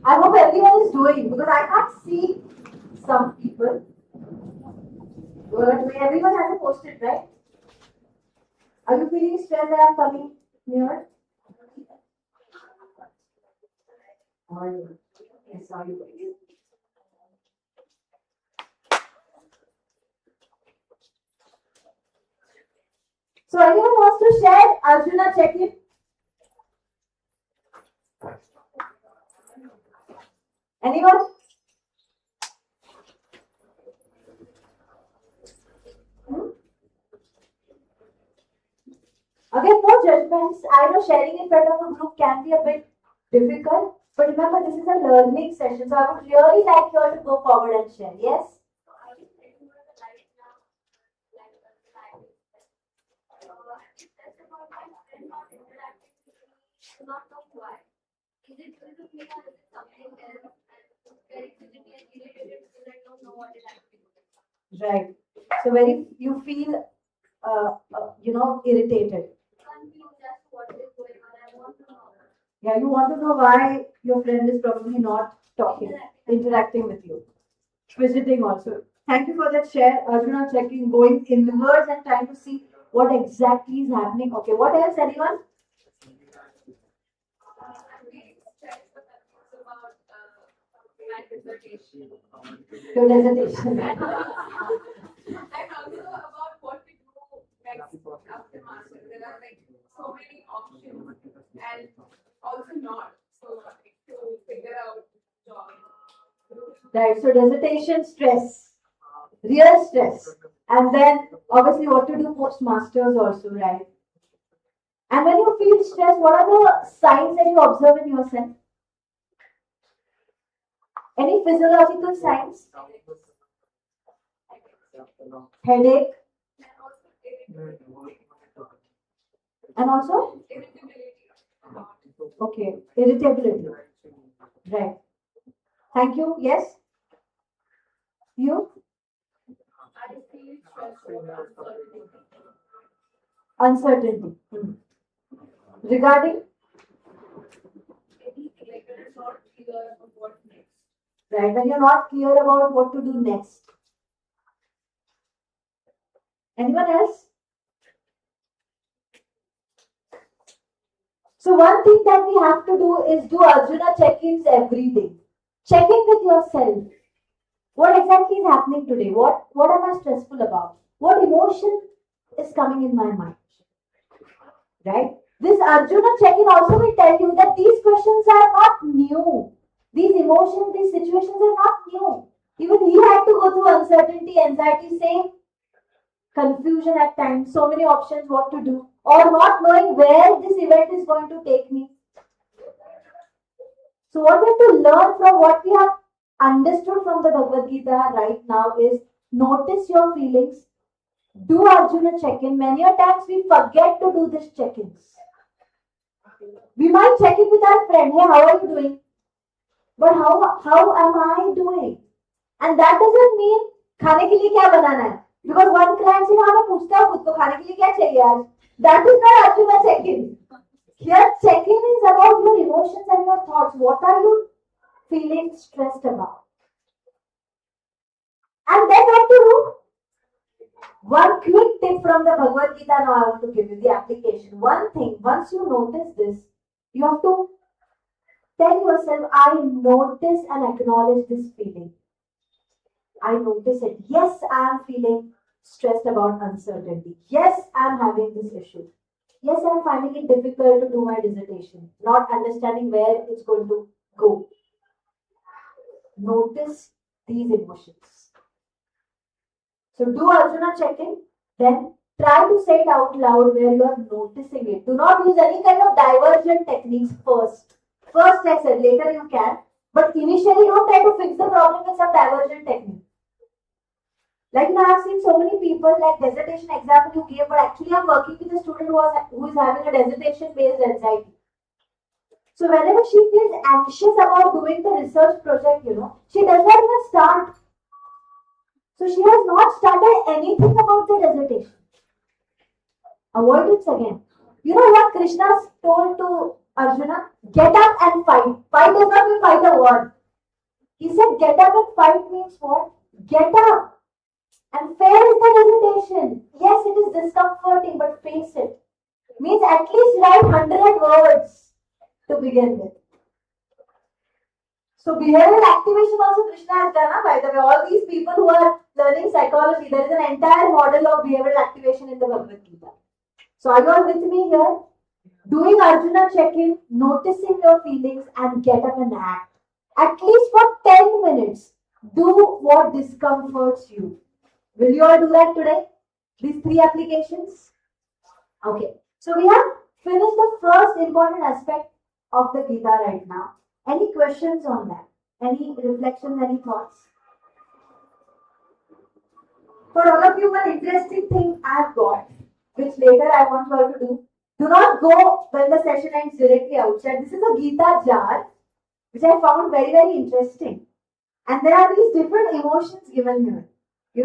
I hope everyone is doing because I can't see some people. But everyone has a post-it, right? Are you feeling stressed that I'm coming near? Yes, are you? So anyone wants to share Arjuna check-in? Anyone? Again, no judgments. I know sharing in front of a group can be a bit difficult, but remember this is a learning session, so I would really like you all to go forward and share. Yes? Is it because of me or is it something else? Very physically irritated because I don't know what is happening. Right. So when you feel, irritated. Confused as to what is going on. I want to know. Yeah, you want to know why your friend is probably not talking, interacting with you, visiting also. Thank you for that share, Arjuna checking, going inwards and trying to see what exactly is happening. Okay, what else, anyone? Your dissertation. And also about what we do next after master. There are like so many options and also not. So to figure out job. Right, so dissertation, stress, real stress. And then obviously what to do post masters also, right? And when you feel stressed, what are the signs that you observe in yourself? Any physiological signs? Headache. And also? Okay, irritability. Right. Thank you. Yes? You? I feel stressful. Uncertainty. Regarding? Like when I'm not clear of what next. Right, when you're not clear about what to do next. Anyone else? So one thing that we have to do is do Arjuna check-ins every day. Check in with yourself. What exactly is happening today? What am I stressful about? What emotion is coming in my mind? Right? This Arjuna check-in also will tell you that these questions are not new. These emotions, these situations are not new. Even he had to go through uncertainty, anxiety, same confusion at times, so many options what to do, or not knowing where this event is going to take me. So what we have to learn from what we have understood from the Bhagavad Gita right now is notice your feelings, do Arjuna check-in. Many a times we forget to do this check-ins. We might check in with our friend, hey, how are you doing? But how am I doing? And that doesn't mean खाने के लिए क्या बनाना है. Because one client said, हाँ मैं पूछता हूँ खुद को खाने के लिए क्या चाहिए आज. That is not Arjuna check-in. Here check-in is about your emotions and your thoughts. What are you feeling stressed about? And then what to do? One quick tip from the Bhagavad Gita now I want to give you the application. One thing, once you notice this, you have to tell yourself, I notice and acknowledge this feeling. I notice it. Yes, I am feeling stressed about uncertainty. Yes, I am having this issue. Yes, I am finding it difficult to do my dissertation, not understanding where it's going to go. Notice these emotions. So do Arjuna check-in, then try to say it out loud where you are noticing it. Do not use any kind of divergent techniques first. First I said, later you can, but initially don't try to fix the problem with some divergent technique. Like now I've seen so many people, like dissertation example you gave, but actually I'm working with a student who is having a dissertation based anxiety. So whenever she feels anxious about doing the research project, she does not even start. So she has not started anything about the dissertation. Avoidance again. You know what Krishna told to Arjuna? Get up and fight. Fight does not mean fight a war. He said get up and fight means what? Get up. And face the dissertation. Yes, it is discomforting, but face it. Means at least write 100 words to begin with. So behavioral activation also Krishna has done, by the way. All these people who are learning psychology, there is an entire model of behavioral activation in the Bhagavad Gita. So are you all with me here? Doing Arjuna check-in, noticing your feelings and get up and act. At least for 10 minutes, do what discomforts you. Will you all do that today? These 3 applications? Okay. So we have finished the first important aspect of the Gita right now. Any questions on that? Any reflections, any thoughts? For all of you, one interesting thing I've got, which later I want you all to do. Do not go when the session ends directly outside. This is a Gita jar, which I found very, very interesting. And there are these different emotions given here.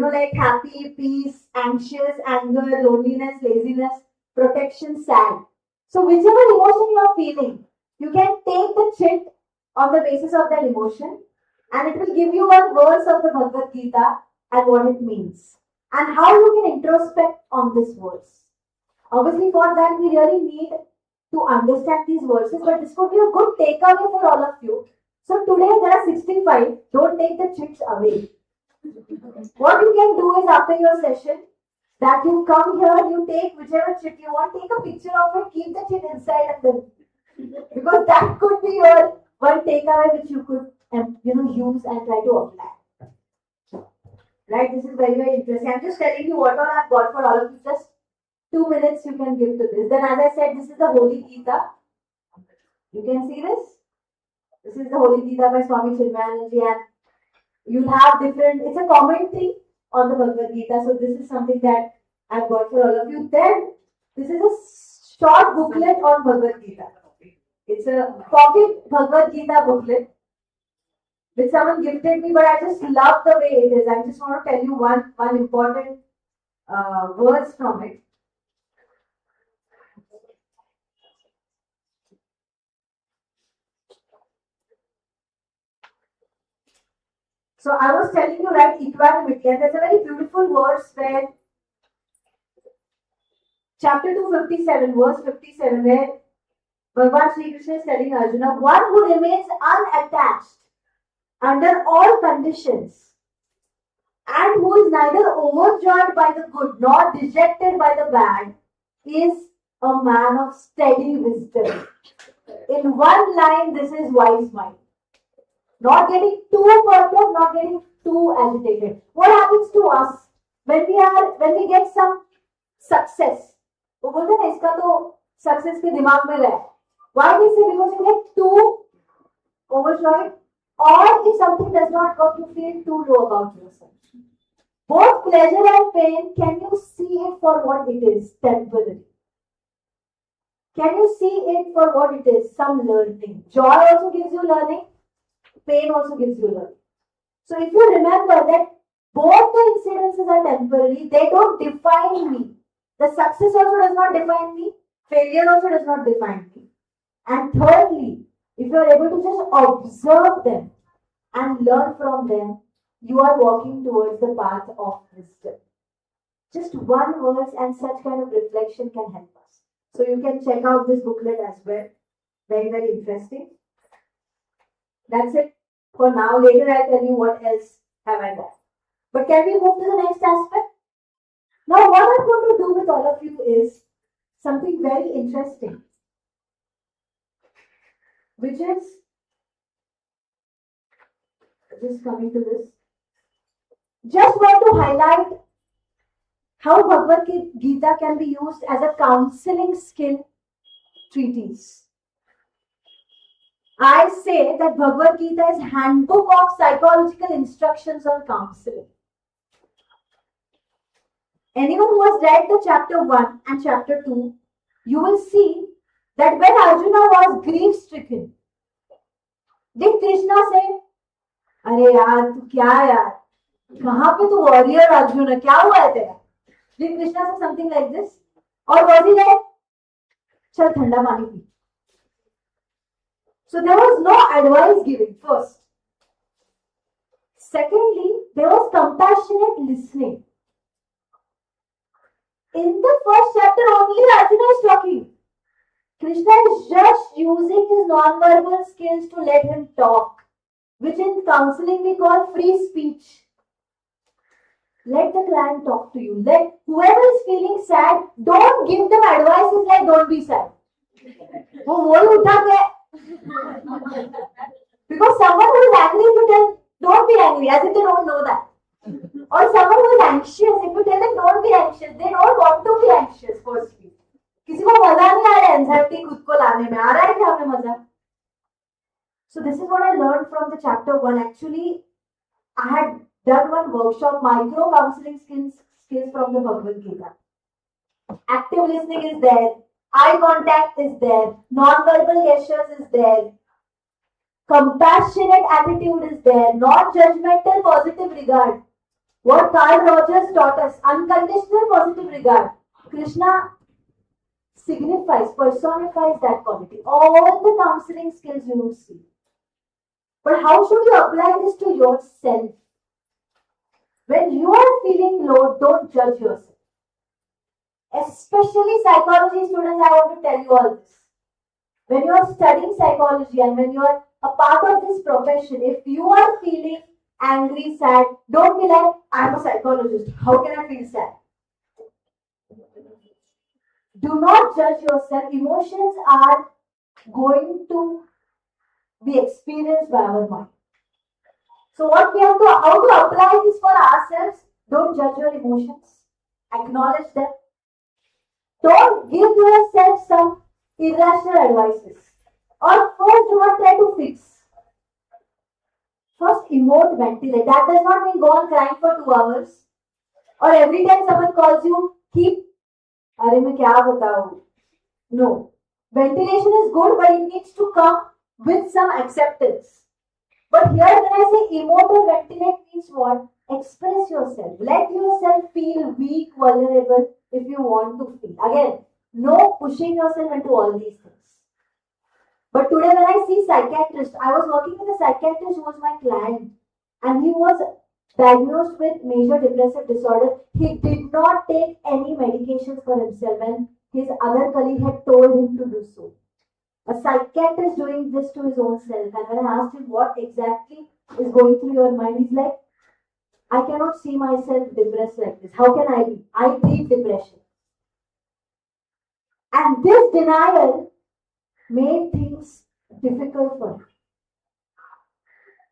Like happy, peace, anxious, anger, loneliness, laziness, protection, sad. So whichever emotion you are feeling, you can take the chit on the basis of that emotion and it will give you one verse of the Bhagavad Gita and what it means. And how you can introspect on this verse. Obviously for that we really need to understand these verses, but this would be a good takeaway for all of you. So today there are 65, don't take the chits away. What you can do is after your session, that you come here, you take whichever chit you want, take a picture of it, keep the chit inside and then, because that could be your one takeaway which you could use and try to apply. Right, this is very, very interesting. I'm just telling you what all I've got for all of you. Just 2 minutes you can give to this. Then as I said, this is the Holy Gita. You can see this? This is the Holy Gita by Swami Chinmayananji and you'll have different, it's a commentary on the Bhagavad Gita. So this is something that I've got for all of you. Then this is a short booklet on Bhagavad Gita. It's a pocket Bhagavad Gita booklet which someone gifted me, but I just love the way it is. I just want to tell you one important words from it. So I was telling you, right, equanimity, and there's a very beautiful verse where chapter 257, verse 57, where Bhagavan Sri Krishna is telling Arjuna, one who remains unattached under all conditions and who is neither overjoyed by the good nor dejected by the bad is a man of steady wisdom. In one line, this is wise mind. Not getting too perturbed, not getting too agitated. What happens to us when we get some success? वो बोलते हैं ना इसका तो success के दिमाग में रहा है. Why they say? Because you get too overjoyed, or if something does not work, you feel too low about yourself. Both pleasure and pain, can you see it for what it is? Temporary. Can you see it for what it is? Some learning. Joy also gives you learning. Pain also gives you learning. So if you remember that both the incidences are temporary, they don't define me. The success also does not define me. Failure also does not define me. And thirdly, if you are able to just observe them and learn from them, you are walking towards the path of wisdom. Just one verse and such kind of reflection can help us. So you can check out this booklet as well. Very, very interesting. That's it for now. Later I'll tell you what else have I done. But can we move to the next aspect? Now what I'm going to do with all of you is something very interesting, which is, just coming to this, just want to highlight how Bhagavad Gita can be used as a counseling skill treatise. I say that Bhagavad Gita is handbook of psychological instructions on counseling. Anyone who has read the chapter 1 and chapter 2, you will see that when Arjuna was grief-stricken, did Krishna say, "अरे यार तू क्या यार, कहाँ पे तू warrior Arjuna, क्या हुआ है तेरा?" Did Krishna say something like this? Or was he like, "चल ठंडा पानी P"? So there was no advice given first. Secondly, there was compassionate listening. In the first chapter only Arjuna is talking. Krishna is just using his non-verbal skills to let him talk, which in counseling we call free speech. Let the client talk to you. Let whoever is feeling sad, don't give them advices like don't be sad. वो बोल उठा के. Because someone who is angry, if you tell don't be angry, as if they don't know that. Or someone who is anxious, if you tell them don't be anxious, they don't want to be anxious firstly. किसी को मजा नहीं आ रहा है anxiety खुद को लाने में, आ रहा है क्या हमें मजा? So this is what I learned from the chapter 1. Actually, I had done one workshop, micro counseling skills from the Bhagavad Gita. Active listening is there, eye contact is there, non-verbal gestures is there, compassionate attitude is there, non-judgmental positive regard. What Carl Rogers taught us, unconditional positive regard. Krishna signifies, personifies that quality. All the counseling skills you will see. But how should you apply this to yourself? When you are feeling low, don't judge yourself. Especially psychology students, I want to tell you all this. When you are studying psychology and when you are a part of this profession, if you are feeling angry, sad, don't be like, I'm a psychologist, how can I feel sad? Do not judge yourself. Emotions are going to be experienced by our mind. So what we have to, how to apply this for ourselves? Don't judge your emotions. Acknowledge them. Don't give yourself some irrational advices. Or first, do not try to fix. First, emote, ventilate. That does not mean go on crying for 2 hours. Or every time someone calls you, keep, "अरे मैं क्या बताऊं?" No. Ventilation is good, but it needs to come with some acceptance. But here when I say emote or ventilate means what? Express yourself. Let yourself feel weak, vulnerable if you want to feel. Again, no pushing yourself into all these things. But today when I see psychiatrist, I was working with a psychiatrist who was my client and he was diagnosed with major depressive disorder. He did not take any medications for himself and his other colleague had told him to do so. A psychiatrist doing this to his own self, and when I asked him what exactly is going through your mind, he's like, "I cannot see myself depressed like this. How can I be? I treat depression." And this denial made things difficult for him.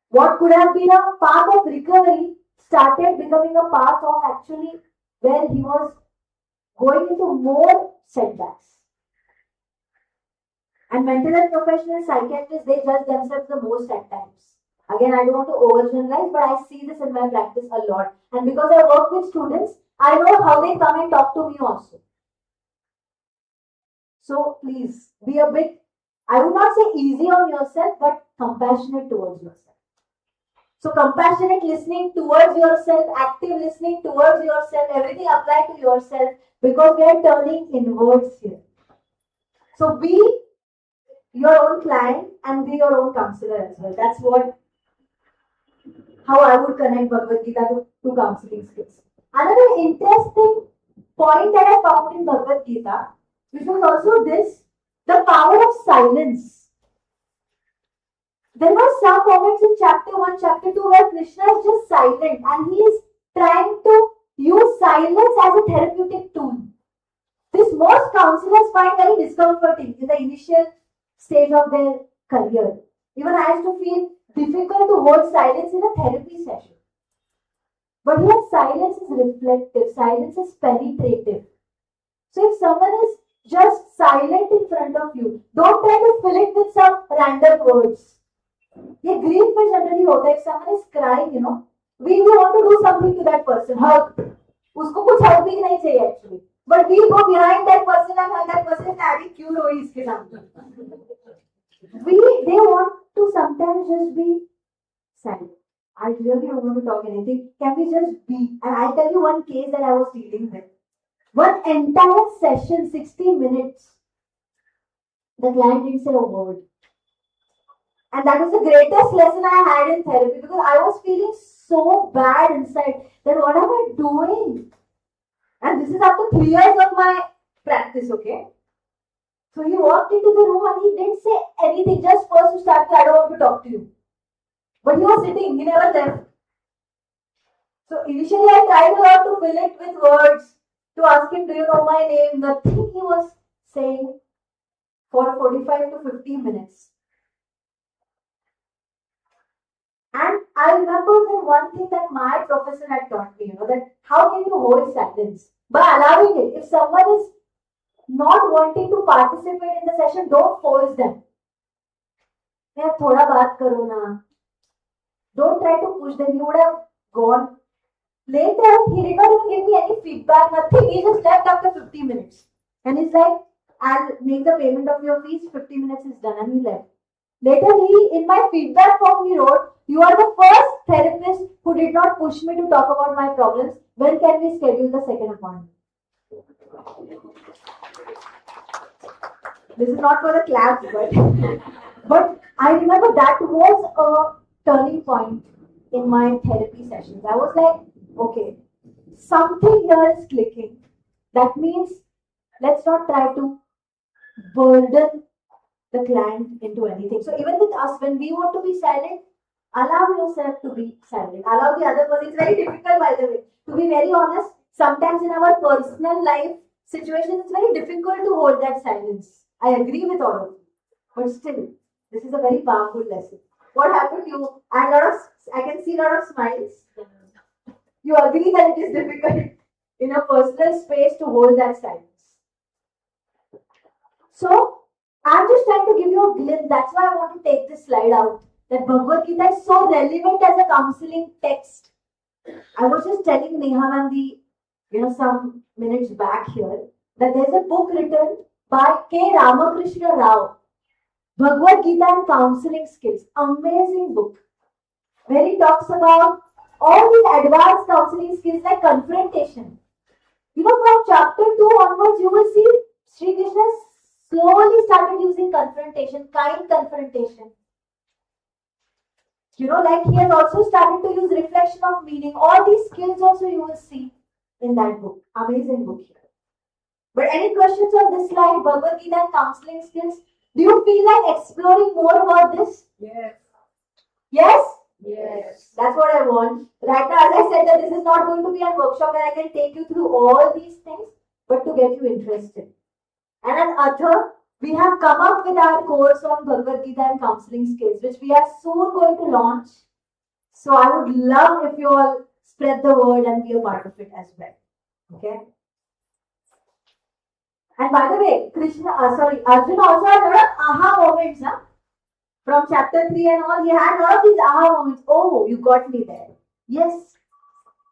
What could have been a path of recovery started becoming a path of actually where he was going into more setbacks. And mental and professional psychiatrists, they judge themselves the most at times. Again, I don't want to overgeneralize, but I see this in my practice a lot. And because I work with students, I know how they come and talk to me also. So please be a bit, I would not say easy on yourself, but compassionate towards yourself. So compassionate listening towards yourself, active listening towards yourself, everything apply to yourself because we are turning inwards here. So be your own client and be your own counselor as well. That's how I would connect Bhagavad Gita to counseling skills. Another interesting point that I found in Bhagavad Gita, which was also this, the power of silence. There were some moments in chapter 1, chapter 2 where Krishna is just silent and he is trying to use silence as a therapeutic tool. This most counselors find very discomforting in the initial stage of their career. Even I used to feel difficult to hold silence in a therapy session. But here silence is reflective, silence is penetrative. So if someone is just silent in front of you, don't try to fill it with some random words. ये grief में generally होता है, if someone is crying, we want to do something to that person, hug. उसको कुछ hug भी नहीं चाहिए actually. But we go behind that person and hug that person and add क्यों रोई इसके सामने. They want to sometimes just be silent. I really don't want to talk anything. Can we just be? And I'll tell you one case that I was dealing with. One entire session, 60 minutes, the client didn't say a word. And that was the greatest lesson I had in therapy because I was feeling so bad inside that what am I doing? And this is after 3 years of my practice, okay? So he walked into the room and he didn't say anything, just first to start, I don't want to talk to you. But he was sitting, he never left. So initially I tried a lot to fill it with words, to ask him, do you know my name? Nothing he was saying for 45 to 50 minutes. And I remember that one thing that my professor had taught me, that how can you hold silence? By allowing it. If someone is not wanting to participate in the session, don't force them. यार थोड़ा बात करो ना. Don't try to push them. He would have gone. Later, he did not even give me any feedback, nothing. He just left after 50 minutes. And he's like, I'll make the payment of your fees, 50 minutes is done. And he left. Later, in my feedback form, he wrote, you are the first therapist who did not push me to talk about my problems. When can we schedule the second appointment? This is not for the claps, but I remember that was a turning point in my therapy sessions. I was like, okay, something here is clicking. That means let's not try to burden the client into anything. So even with us, when we want to be silent, allow yourself to be silent. Allow the other person. It's very difficult, by the way. To be very honest, sometimes in our personal life situations, it's very difficult to hold that silence. I agree with all of you. But still, this is a very powerful lesson. What happened to you? I can see a lot of smiles. You agree that it is difficult in a personal space to hold that silence. So, I'm just trying to give you a glimpse. That's why I want to take this slide out. That Bhagavad Gita is so relevant as a counseling text. I was just telling Neha and some minutes back here that there's a book written by K. Ramakrishna Rao, Bhagavad Gita and Counseling Skills. Amazing book. Where he talks about all these advanced counseling skills like confrontation. From chapter 2 onwards, you will see Sri Krishna slowly started using confrontation, kind confrontation. Like he has also started to use reflection of meaning. All these skills also you will see in that book. Amazing book here. But any questions on this slide, Bhagavad Gita and counseling skills? Do you feel like exploring more about this? Yes. Yes? Yes. That's what I want. Right now, as I said, that this is not going to be a workshop where I can take you through all these things, but to get you interested. And as author, we have come up with our course on Bhagavad Gita and counseling skills, which we are soon going to launch So I would love if you all spread the word and be a part of it as well. Okay. And by the way, Arjuna also had a lot of aha moments, huh? From chapter 3 and all, he had a lot of these aha moments. Oh, you got me there. Yes.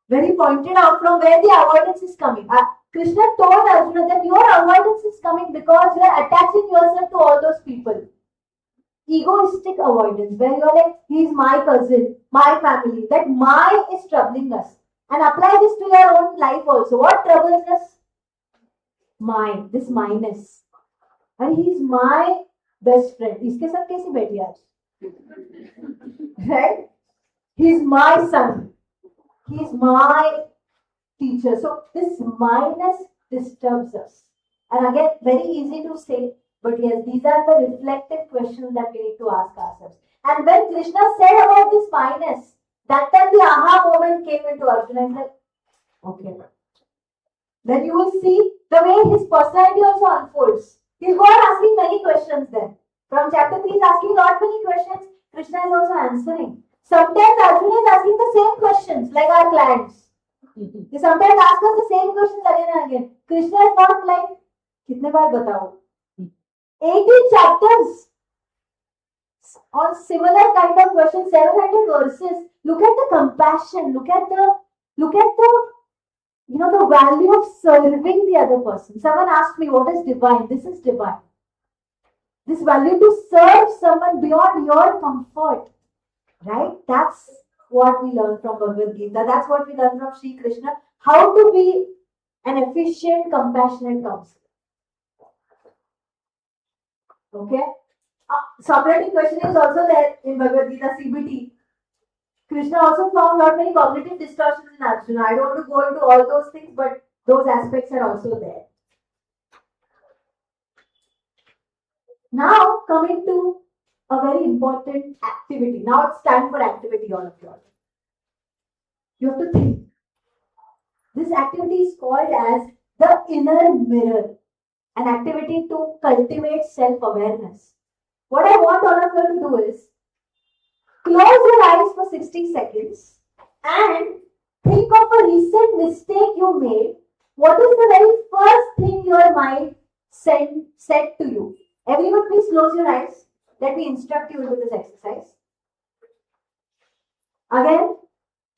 Very pointed out from where the avoidance is coming. Krishna told Arjuna that your avoidance is coming because you are attaching yourself to all those people. Egoistic avoidance, where you're like, he's my cousin, my family. That my is troubling us. And apply this to your own life also. What troubles us? My, this minus. And he's my best friend. इसके साथ कैसे बैठी आज? Right? He's my son. He's my teacher. So this minus disturbs us. And again, very easy to say, but yes, these are the reflective questions that we need to ask ourselves. And when Krishna said about this minus, that time the aha moment came into Arjuna and said, okay. Then you will see the way his personality also unfolds. He'll go on asking many questions then. From chapter 3, he's asking lot many questions. Krishna is also answering. Sometimes Arjuna is asking the same questions, like our clients. They sometimes ask us the same questions again and again. Krishna is not like, कितने बार बताओ? 18 chapters on similar kind of questions, 700 verses. Look at the compassion. Look at the the value of serving the other person. Someone asked me, what is divine? This is divine. This value to serve someone beyond your comfort. Right? That's what we learn from Bhagavad Gita. That's what we learn from Sri Krishna. How to be an efficient, compassionate counselor. Okay? Socratic question is also there in Bhagavad Gita CBT. Krishna also found out many cognitive distortions in Arjuna. I don't want to go into all those things, but those aspects are also there. Now, coming to a very important activity. Now it's time for activity, all of you. You have to think. This activity is called as the inner mirror, an activity to cultivate self-awareness. What I want all of you to do is close your eyes for 60 seconds and think of a recent mistake you made. What is the very first thing your mind said to you? Everyone, please close your eyes. Let me instruct you into this exercise. Again,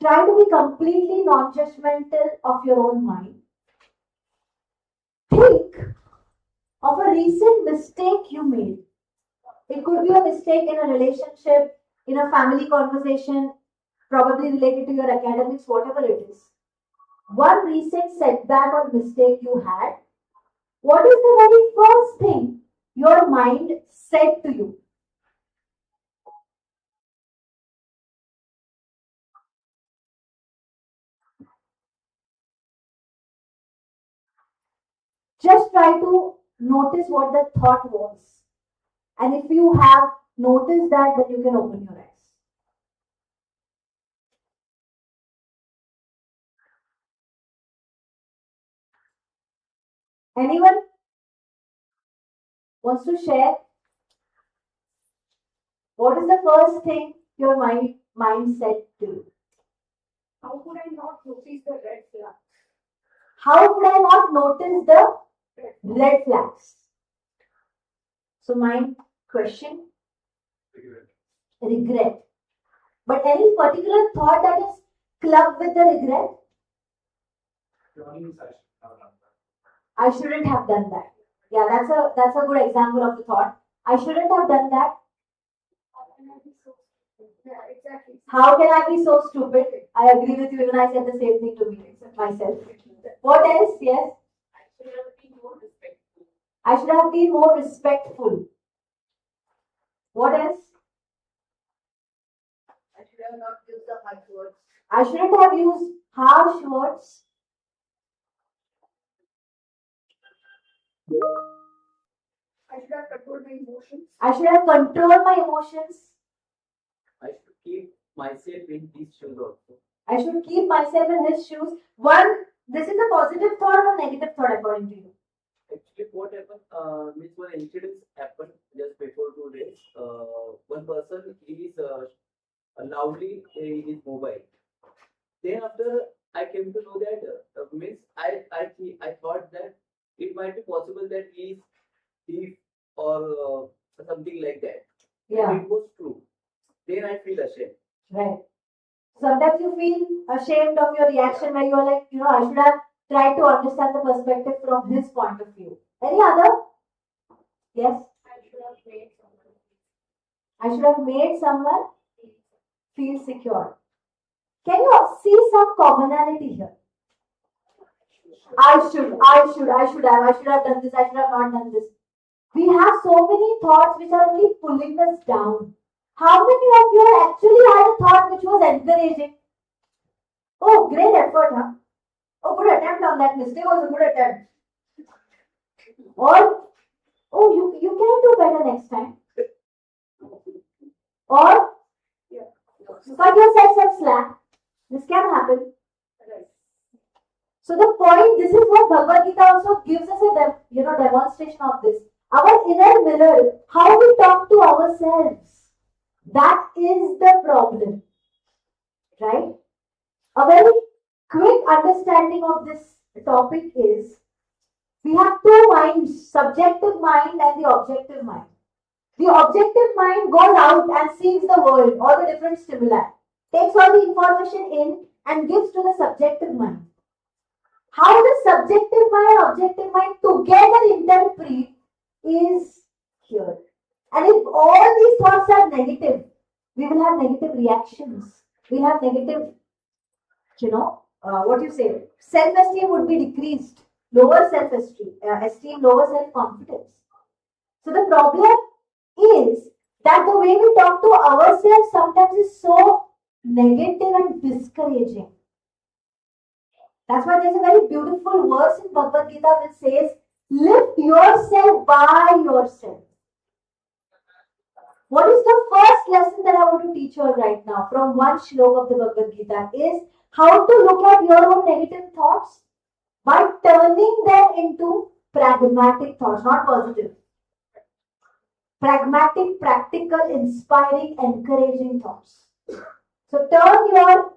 try to be completely non-judgmental of your own mind. Think of a recent mistake you made. It could be a mistake in a relationship, in a family conversation, probably related to your academics, whatever it is. One recent setback or mistake you had. What is the very first thing your mind said to you? Just try to notice what the thought was. And if you have noticed that, then you can open your eyes. Anyone wants to share? What is the first thing your mind said to you? How could I not notice the red flag? How could I not notice the red flags? So my question, regret. But any particular thought that is clubbed with the regret? I shouldn't have done that. Yeah, that's a good example of the thought. I shouldn't have done that. Yeah, exactly. How can I be so stupid? I agree with you, even I said the same thing to me myself. What else? Yes? I should have been more respectful. What else? I should have not used the harsh words. I shouldn't have used harsh words. I should have controlled my emotions. I should have controlled my emotions. I should keep myself in his shoes also. I should keep myself in his shoes. This is a positive thought or negative thought according to you? Actually, what happened, means one incident happened just before 2 days. One person is loudly in his mobile. Then after I came to know that means I thought that it might be possible that he is thief or something like that. Yeah. And it was true. Then I feel ashamed. Right. Sometimes you feel ashamed of your reaction where you're like, I should have tried to understand the perspective from his point of view. Any other? Yes? I should have made someone feel secure. Can you see some commonality here? I should have done this, I should have not done this. We have so many thoughts which are only pulling us down. How many of you actually had a thought which was encouraging? Oh, great effort, huh? Oh, good attempt on that mistake was a good attempt. Or, oh, you can do better next time. Or, cut yourself some slack. This can happen. So the point, this is what Bhagavad Gita also gives us a demonstration of this. Our inner mirror, how we talk to ourselves. That is the problem. Right? A very quick understanding of this topic is we have two minds, subjective mind and the objective mind. The objective mind goes out and sees the world, all the different stimuli, takes all the information in and gives to the subjective mind. How the subjective mind and objective mind together interpret is here. And if all these thoughts are negative, we will have negative reactions. We have negative, self-esteem would be decreased, lower self-esteem, lower self-confidence. So the problem is that the way we talk to ourselves sometimes is so negative and discouraging. That's why there's a very beautiful verse in Bhagavad Gita which says, lift yourself by yourself. What is the first lesson that I want to teach you all right now from one shloka of the Bhagavad Gita is how to look at your own negative thoughts by turning them into pragmatic thoughts, not positive. Pragmatic, practical, inspiring, encouraging thoughts. So turn your,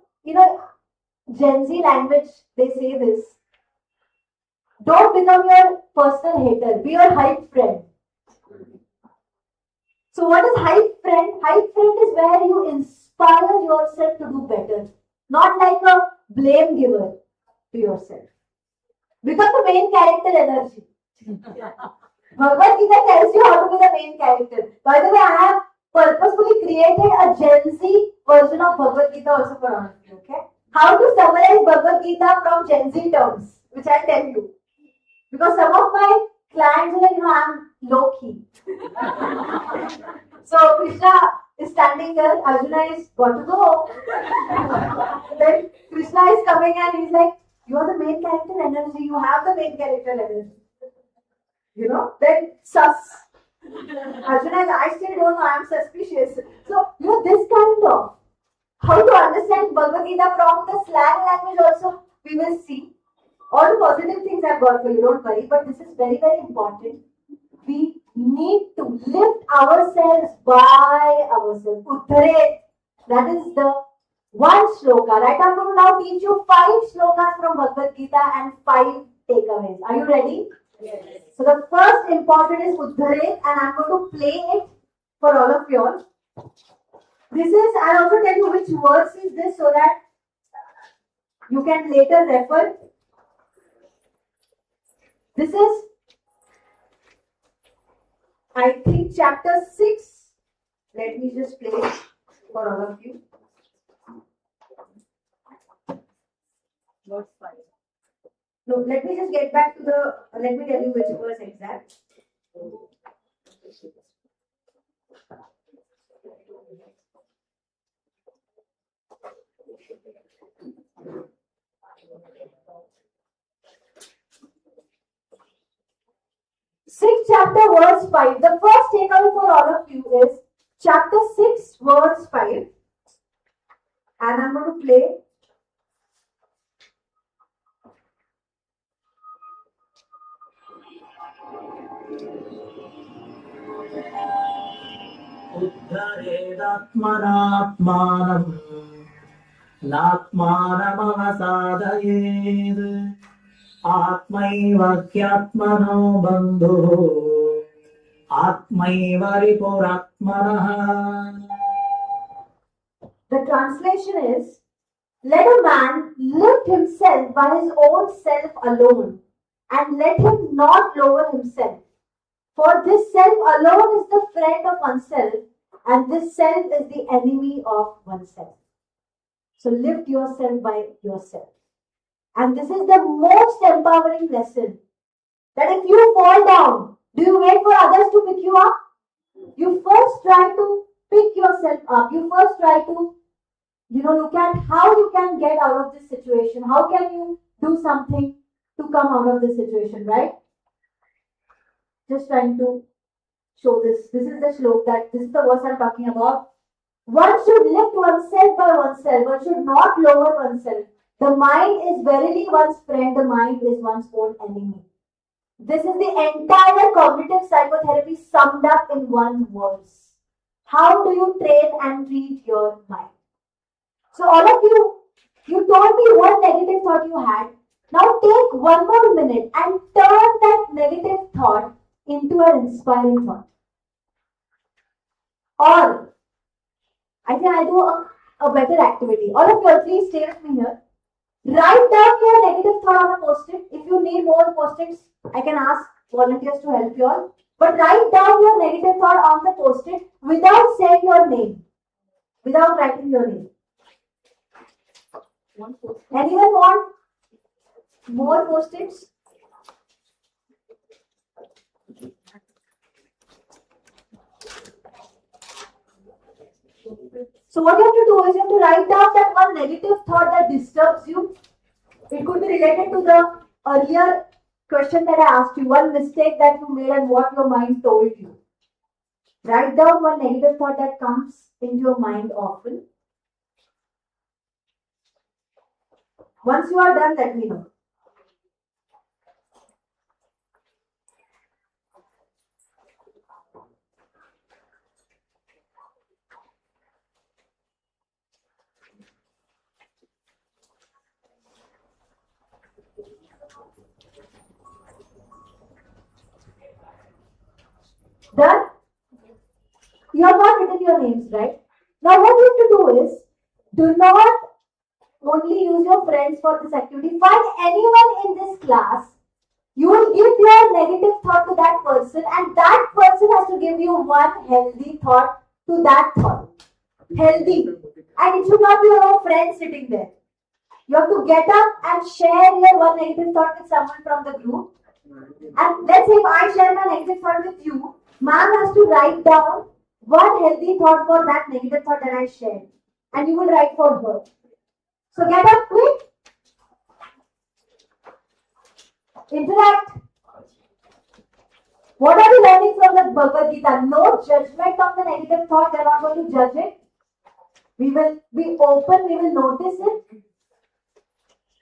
Gen Z language, they say this. Don't become your personal hater, be your hype friend. So what is hype friend? Hype friend is where you inspire yourself to do better. Not like a blame giver to yourself. Become the main character energy. Bhagavad Gita tells you how to be the main character. By the way, I have purposefully created a Gen Z version of Bhagavad Gita also for all of you. Okay? How to summarize Bhagavad Gita from Gen Z terms, which I'll tell you. Because some of my clients are like, I'm low key. So Krishna is standing there, Arjuna is got to go. Then Krishna is coming and he's like, you are the main character energy, you have the main character energy. Then sus. Arjuna is, I still don't know, I am suspicious. So, this kind of how to understand Bhagavad Gita from the slang language also we will see. All the positive things I've got for you, don't worry, but this is very, very important. We need to lift ourselves by ourselves. Uddharet. That is the one shloka. Right? I'm going to now teach you 5 shlokas from Bhagavad Gita and 5 takeaways. Are you ready? Yes. So the first important is Uddharet and I'm going to play it for all of you all. This is, I'll also tell you which verse is this so that you can later refer. This is, I think, chapter 6. Let me just play it for all of you. Verse 5. No, let me just get back to let me tell you which verse exact. Sixth chapter, verse 5. The first takeaway for all of you is chapter 6, verse 5. And I'm going to play. उद्धरेदात्मनात्मानं नात्मानमवसादयेत् आत्मैव ह्यात्मनो बन्धुः आत्मैव रिपुरात्मनः. The translation is, let a man lift himself by his own self alone, and let him not lower himself. For this self alone is the friend of oneself, and this self is the enemy of oneself. So lift yourself by yourself. And this is the most empowering lesson. That if you fall down, do you wait for others to pick you up? You first try to pick yourself up. You first try to look at how you can get out of this situation. How can you do something to come out of this situation, right? Just trying to show this. This is the shlok this is the verse I'm talking about. One should lift oneself by oneself. One should not lower oneself. The mind is verily one's friend. The mind is one's own enemy. This is the entire cognitive psychotherapy summed up in one verse. How do you train and treat your mind? So all of you, you told me one negative thought you had. Now take one more minute and turn that negative thought into an inspiring thought. Or, I think I'll do a better activity. All of you, please stay with me here. Write down your negative thought on a post-it. If you need more post-its, I can ask volunteers to help you all. But write down your negative thought on the post-it without saying your name. Without writing your name. Anyone want more post-its? So what you have to do is you have to write down that one negative thought that disturbs you. It could be related to the earlier question that I asked you, one mistake that you made and what your mind told you. Write down one negative thought that comes into your mind often. Once you are done, let me know. Done? You have not written your names, right? Now what you have to do is, do not only use your friends for this activity. Find anyone in this class. You will give your negative thought to that person, and that person has to give you one healthy thought to that thought. Healthy. And it should not be your own friend sitting there. You have to get up and share your one negative thought with someone from the group. And let's say if I share my negative thought with you, ma'am has to write down one healthy thought for that negative thought that I shared. And you will write for her. So get up quick. Interact. What are we learning from the Bhagavad Gita? No judgment on the negative thought. They are not going to judge it. We will be open. We will notice it.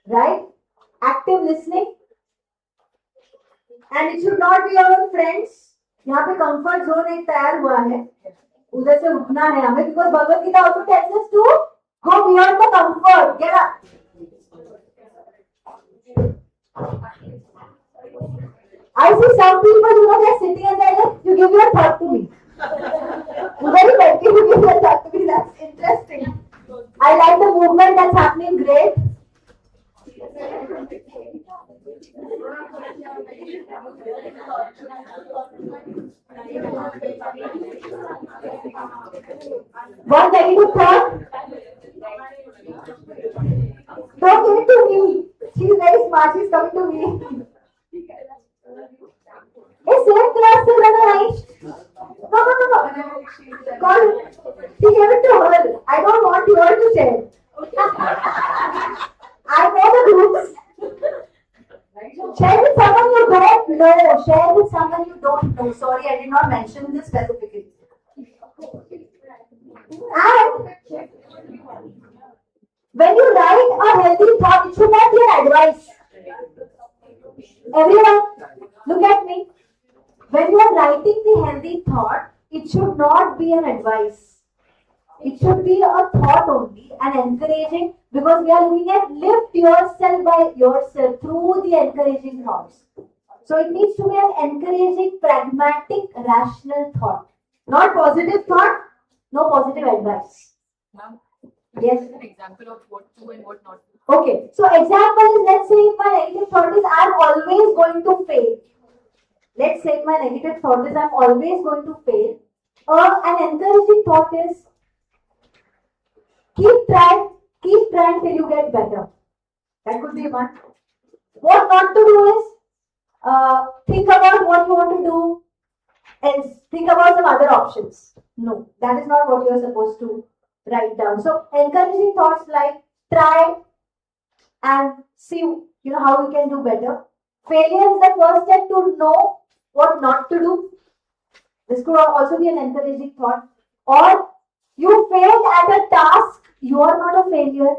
Right? Active listening. And it should not be your own friends. यहाँ पे comfort zone एक तैयार हुआ है, उधर से उठना है हमें, because Bhagavad Gita also tells us to go beyond the comfort. Get up. I see some people, they're sitting and they're like, you give your thought to me. उधर ही बैठ के you give your thought to me. That's interesting. I like the movement that's happening. Great. One negative thought. Don't give it to me. She's very smart. She's coming to me. Hey, same class से लगा right? No. Call. She gave it to her. I don't want you all to share. I know the groups. Share with someone you don't know. Share with someone you don't know. Sorry, I did not mention this specifically. And when you write a healthy thought, it should not be an advice. Everyone, look at me. When you are writing the healthy thought, it it should not be an advice. It should be a thought only and encouraging, because we are looking at lift yourself by yourself through the encouraging thoughts. So it needs to be an encouraging, pragmatic, rational thought. Not positive thought, no positive advice. Ma'am, Yes. an example of what to and what not to. Okay, so example is, let's say if my negative thought is I'm always going to fail. Let's say my negative thought is I'm always going to fail. An encouraging thought is keep trying till you get better. That could be one. What not to do is think about what you want to do and think about some other options. No, that is not what you are supposed to write down. So encouraging thoughts like try and see how you can do better. Failure is the first step to know what not to do. This could also be an encouraging thought. Or you failed at a task, you are not a failure.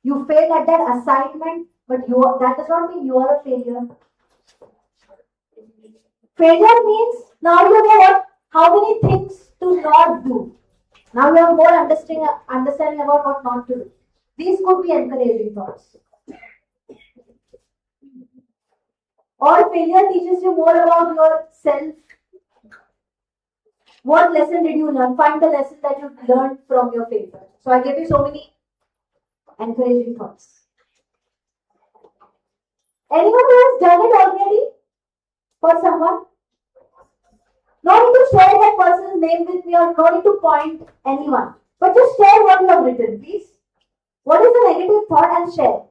You failed at that assignment, but that does not mean you are a failure. Failure means now you know how many things to not do. Now you have more understanding about what not to do. These could be encouraging thoughts. Or failure teaches you more about yourself. What lesson did you learn? Find the lesson that you learned from your failure. So I gave you so many encouraging thoughts. Anyone who has done it already? For someone? No need to share that person's name with me, or no need to point anyone. But just share what you have written, please. What is the negative thought and share?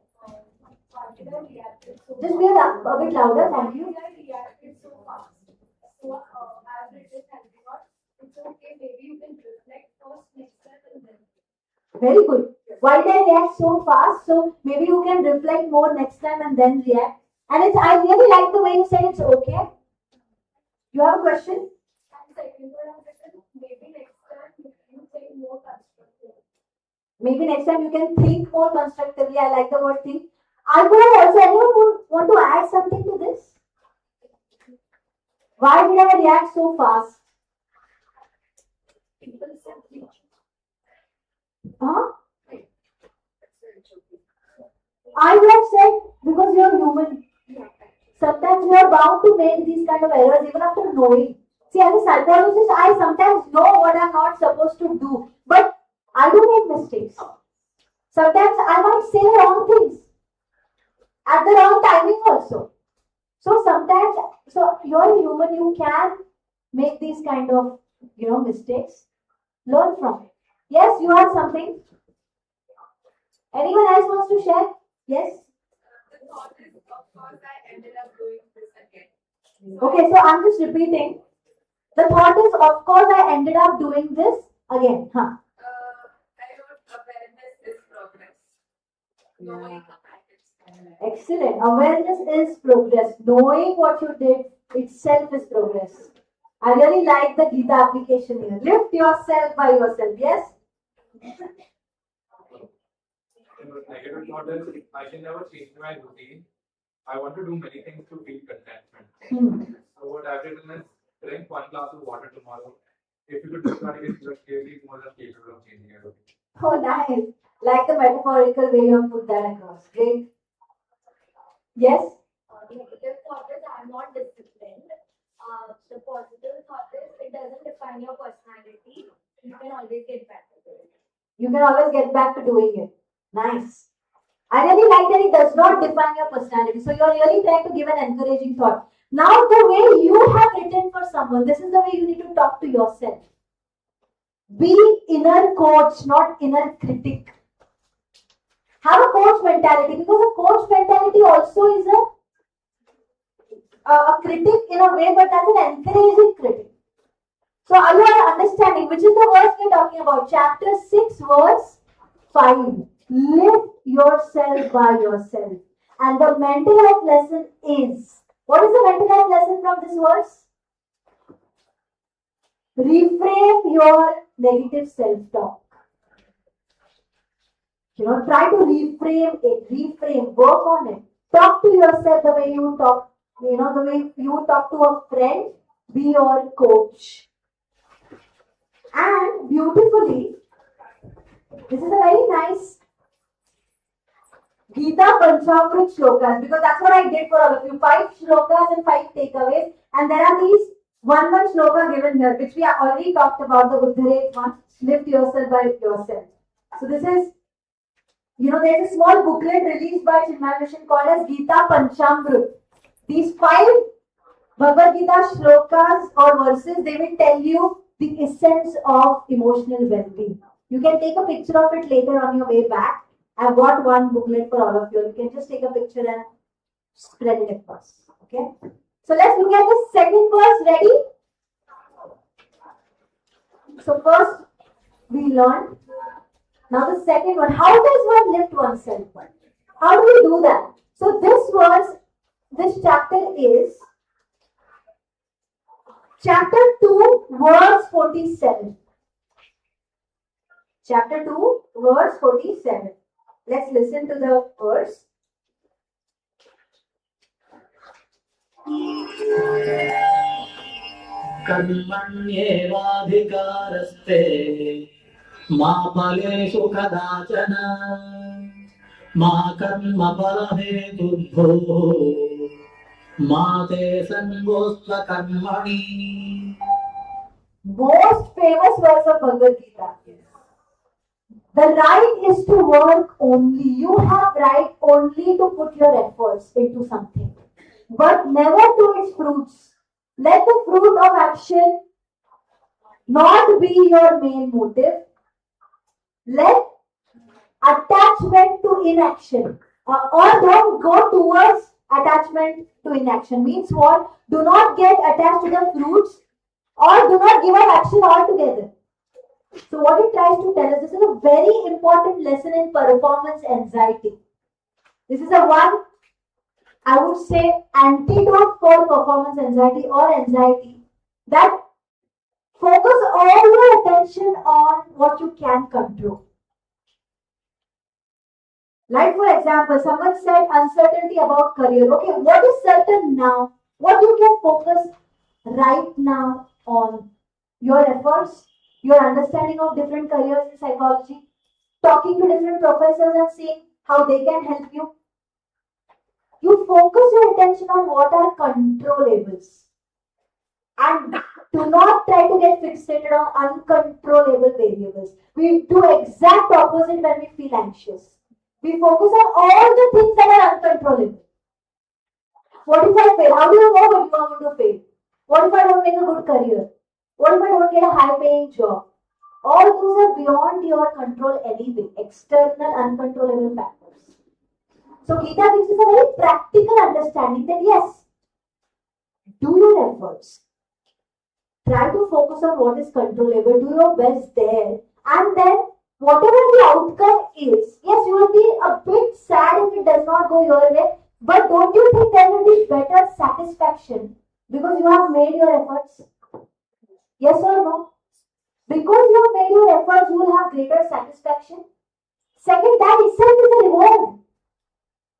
Just be a bit louder, thank you. Reacted so fast. So, as written everyone, it's okay. Maybe you can reflect first, next time, and then. Very good. Why they react so fast? So maybe you can reflect more next time and then react. And I really like the way you said it's okay. You have a question? And second one, maybe next time you think more constructive. Maybe next time you can think more constructively. I like the word think. I would have also, anyone would want to add something to this? Why did I react so fast? People simply. Huh? I would have said because you're human. Sometimes you are bound to make these kind of errors even after knowing. See, as a psychologist, I sometimes know what I'm not supposed to do, but I do make mistakes. Sometimes I might say wrong things at the wrong timing also. So sometimes, you're a human, you can make these kind of, mistakes. Learn from it. Yes, you have something. Anyone else wants to share? Yes? The thought is, of course, I ended up doing this again. Okay, so I'm just repeating. The thought is, of course, I ended up doing this again. Huh? I wrote awareness is progress. Knowing habits. Excellent. Awareness is progress. Knowing what you did itself is progress. I really like the Gita application here. Lift yourself by yourself. Yes? Negative thought is I can never change my routine. I want to do many things to feel contentment. So what I've written is drink 1 glass of water tomorrow. If you could do that, you are clearly more than capable of changing your routine. Oh, nice. Like the metaphorical way you have put that across. Great. Yes? The negative thought is I'm not disciplined. The positive thought is it doesn't define your personality. You can always get back to it. You can always get back to doing it. Nice. I really like that it does not define your personality. So you're really trying to give an encouraging thought. Now the way you have written for someone, this is the way you need to talk to yourself. Be inner coach, not inner critic. Have a coach mentality, because a coach mentality also is a critic in a way, but that's an encouraging critic. So are you understanding which is the verse we're talking about? Chapter 6, verse 5. Lift yourself by yourself. And the mental health lesson is, what is the mental health lesson from this verse? Reframe your negative self-talk. Try to reframe it. Work on it. Talk to yourself the way you talk, the way you talk to a friend. Be your coach. beautifully. This is a very nice Gita Panchamrit shlokas, because that's what I did for all of you. 5 shlokas and 5 takeaways. And there are these one shloka given here, which we have already talked about, the Uddharet one, lift yourself by yourself. So this is, there's a small booklet released by Chinmay Mission called as Gita Panchamrit. These 5 Bhagavad Gita shlokas or verses, they will tell you the essence of emotional well-being. You can take a picture of it later on your way back. I've got one booklet for all of you. You can just take a picture and spread it across. Okay? So let's look at the second verse. Ready? So first we learned. Now the second one. How does one lift oneself? How do we do that? So this verse, this chapter is chapter 2, verse 47. Chapter 2, verse 47. Let's listen to the verse. कर्मण्येवाधिकारस्ते मा फलेषु कदाचन मा कर्मफलहेतुभ्यो मा ते सङ्गोऽस्त्वकर्मणि. Most famous verse of Bhagavad Gita. The right is to work only. You have right only to put your efforts into something, but never to its fruits. Let the fruit of action not be your main motive. Let attachment to inaction or don't go towards attachment to inaction. Means what? Do not get attached to the fruits or do not give up action altogether. So what it tries to tell us, this is a very important lesson in performance anxiety. This is a one, I would say, antidote for performance anxiety or anxiety, that focus all your attention on what you can control. Like for example, someone said uncertainty about career. Okay, what is certain now? What you can focus right now on? Your efforts, your understanding of different careers in psychology, talking to different professors and seeing how they can help you. You focus your attention on what are controllables and do not try to get fixated on uncontrollable variables. We do exact opposite when we feel anxious. We focus on all the things that are uncontrollable. What if I fail? How do you know what you are going to fail? What if I don't make a good career? What if I don't get a high paying job? All those are beyond your control anyway, external uncontrollable factors. So Gita gives us a very practical understanding that yes, do your efforts. Try to focus on what is controllable, do your best there, and then whatever the outcome is, yes, you will be a bit sad if it does not go your way, but don't you think there will be better satisfaction because you have made your efforts? Yes or no? Because you have made your efforts, you will have greater satisfaction. Second, that itself is a reward.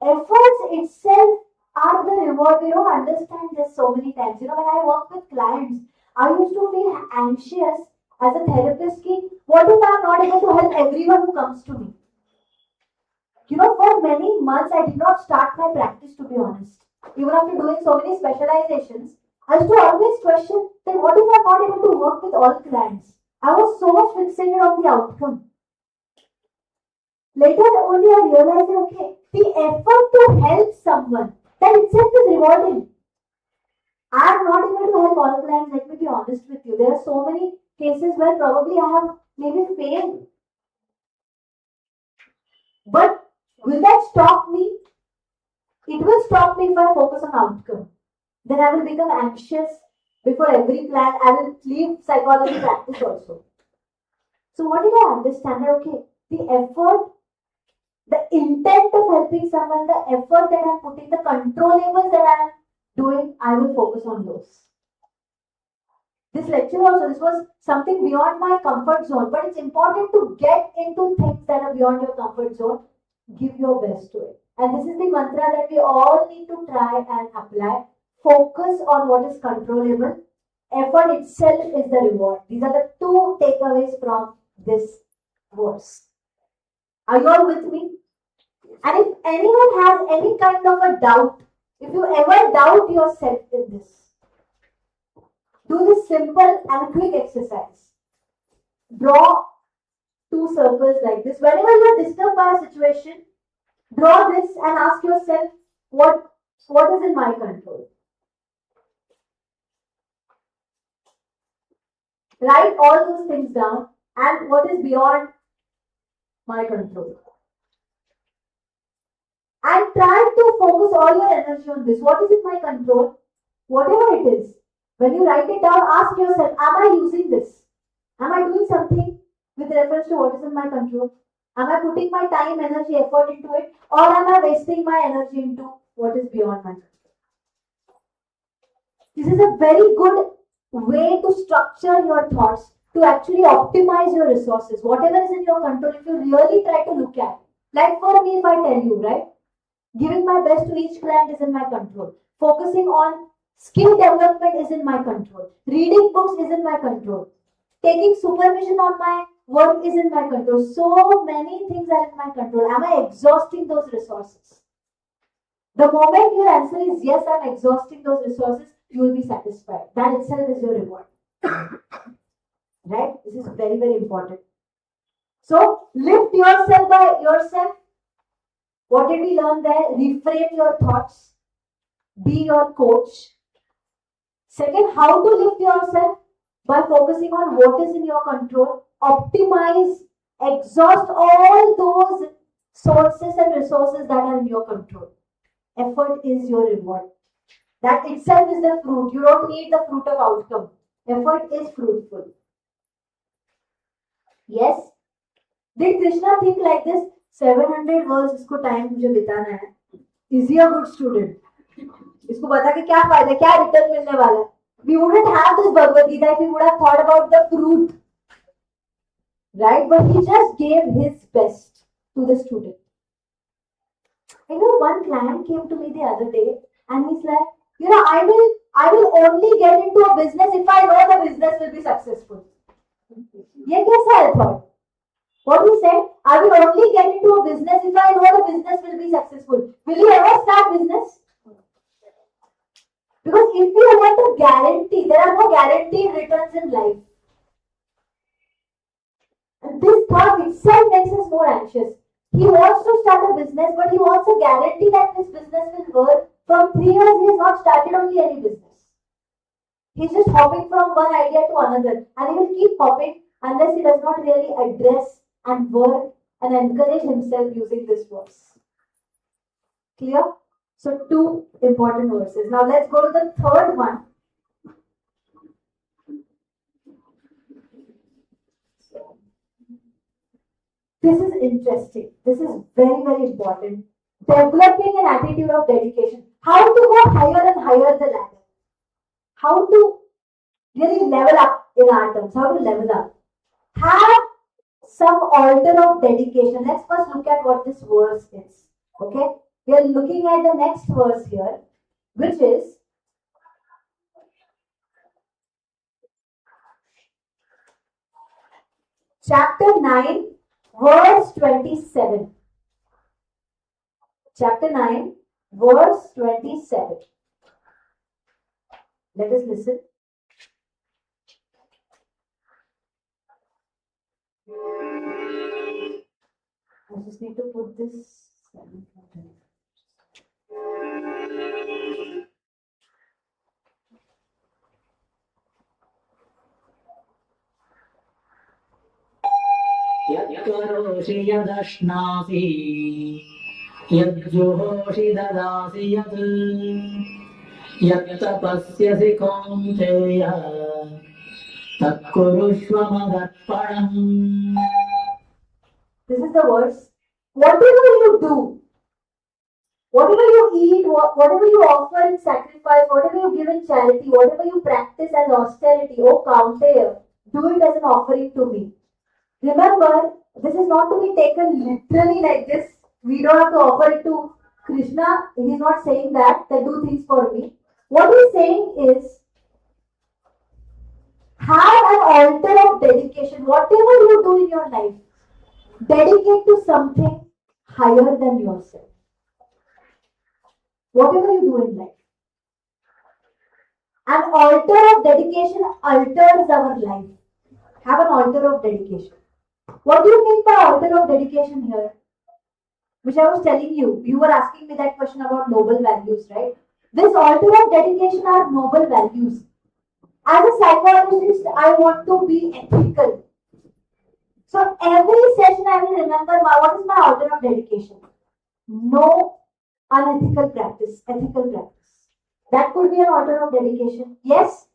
Efforts itself are the reward. We don't understand this so many times. When I work with clients, I used to feel anxious as a therapist. What if I'm not able to help everyone who comes to me? For many months, I did not start my practice, to be honest. Even after doing so many specializations, I used to always question that what if I'm not able to work with all clients? I was so much fixated on the outcome. Later only I realized that, okay, the effort to help someone, that itself is rewarding. I am not able to help all clients, let me be honest with you. There are so many cases where probably I have maybe failed. But will that stop me? It will stop me if I focus on outcome. Then I will become anxious before every client. I will leave psychology practice also. So what did I understand? That, okay, the effort, the intent of helping someone, the effort that I'm putting, the controllables that I'm doing, I will focus on those. This lecture also, this was something beyond my comfort zone, but it's important to get into things that are beyond your comfort zone. Give your best to it. And this is the mantra that we all need to try and apply. Focus on what is controllable. effort itself is the reward. These are the two takeaways from this verse. Are you all with me? And if anyone has any kind of a doubt, if you ever doubt yourself in this, do this simple and quick exercise. Draw two circles like this. Whenever you are disturbed by a situation, draw this and ask yourself, what is in my control? Write all those things down and what is beyond my control. And try to focus all your energy on this. What is in my control? Whatever it is. When you write it down, ask yourself, am I using this? Am I doing something with reference to what is in my control? Am I putting my time, energy, effort into it? Or am I wasting my energy into what is beyond my control? This is a very good way to structure your thoughts, to actually optimize your resources. Whatever is in your control, if you really try to look at. Like for me, if I tell you, right? Giving my best to each client is in my control. Focusing on skill development is in my control. Reading books is in my control. Taking supervision on my work is in my control. So many things are in my control. Am I exhausting those resources? The moment your answer is yes, I'm exhausting those resources, you will be satisfied. That itself is your reward. Right? This is very, very important. So, lift yourself by yourself. What did we learn there? Reframe your thoughts. Be your coach. Second, how to lift yourself? By focusing on what is in your control. Optimize, exhaust all those sources and resources that are in your control. Effort is your reward. That itself is the fruit. You don't need the fruit of outcome. Effort is fruitful. Yes? Did Krishna think like this? 700 वर्ष इसको time मुझे बिताना है. Is he a good student? इसको बता के क्या फायदा, क्या रिटर्न मिलने वाला है? We wouldn't have this Bhagavad Gita if we would have thought about the fruit. Right? But he just gave his best to the student. I know one client came to me the other day and he's like, I will only get into a business if I know the business will be successful. ये कैसा है thought? What he said, I will only get into a business if I know the business will be successful. Will you ever start business? Because if you want to guarantee, there are no guaranteed returns in life. And this thought itself makes us more anxious. He wants to start a business, but he wants a guarantee that this business will work. From 3 years, he has not started only any business. He's just hopping from one idea to another. And he will keep hopping unless he does not really address and work and encourage himself using this verse. Clear? So 2 important verses. Now let's go to the third one. This is interesting. This is very, very important. Developing an attitude of dedication. How to go higher and higher the ladder. How to really level up in our terms. How to level up. Have some order of dedication. Let's first look at what this verse is. Okay? We are looking at the next verse here, which is chapter 9, verse 27. Chapter 9, verse 27. Let us listen. I just need to put this. यत्करोषि यदश्नासि यज्जुहोषि ददासि यत् यत्तपस्यसि कौन्तेय तत्कुरुष्व मदर्पणम्. This is the verse. Whatever you do, whatever you eat, whatever you offer in sacrifice, whatever you give in charity, whatever you practice as austerity, O Kaunteya, do it as an offering to me. Remember, this is not to be taken literally like this. We don't have to offer it to Krishna. He's not saying that do things for me. What he's saying is, Have an altar of dedication. Whatever you do in your life, dedicate to something higher than yourself. Whatever you do in life. An altar of dedication alters our life. Have an altar of dedication. What do you mean by altar of dedication here? Which I was telling you. You were asking me that question about noble values, right? This altar of dedication are noble values. As a psychologist, I want to be ethical. So every session I will remember what is my altar of dedication. No unethical practice, ethical practice. That could be an altar of dedication. Yes.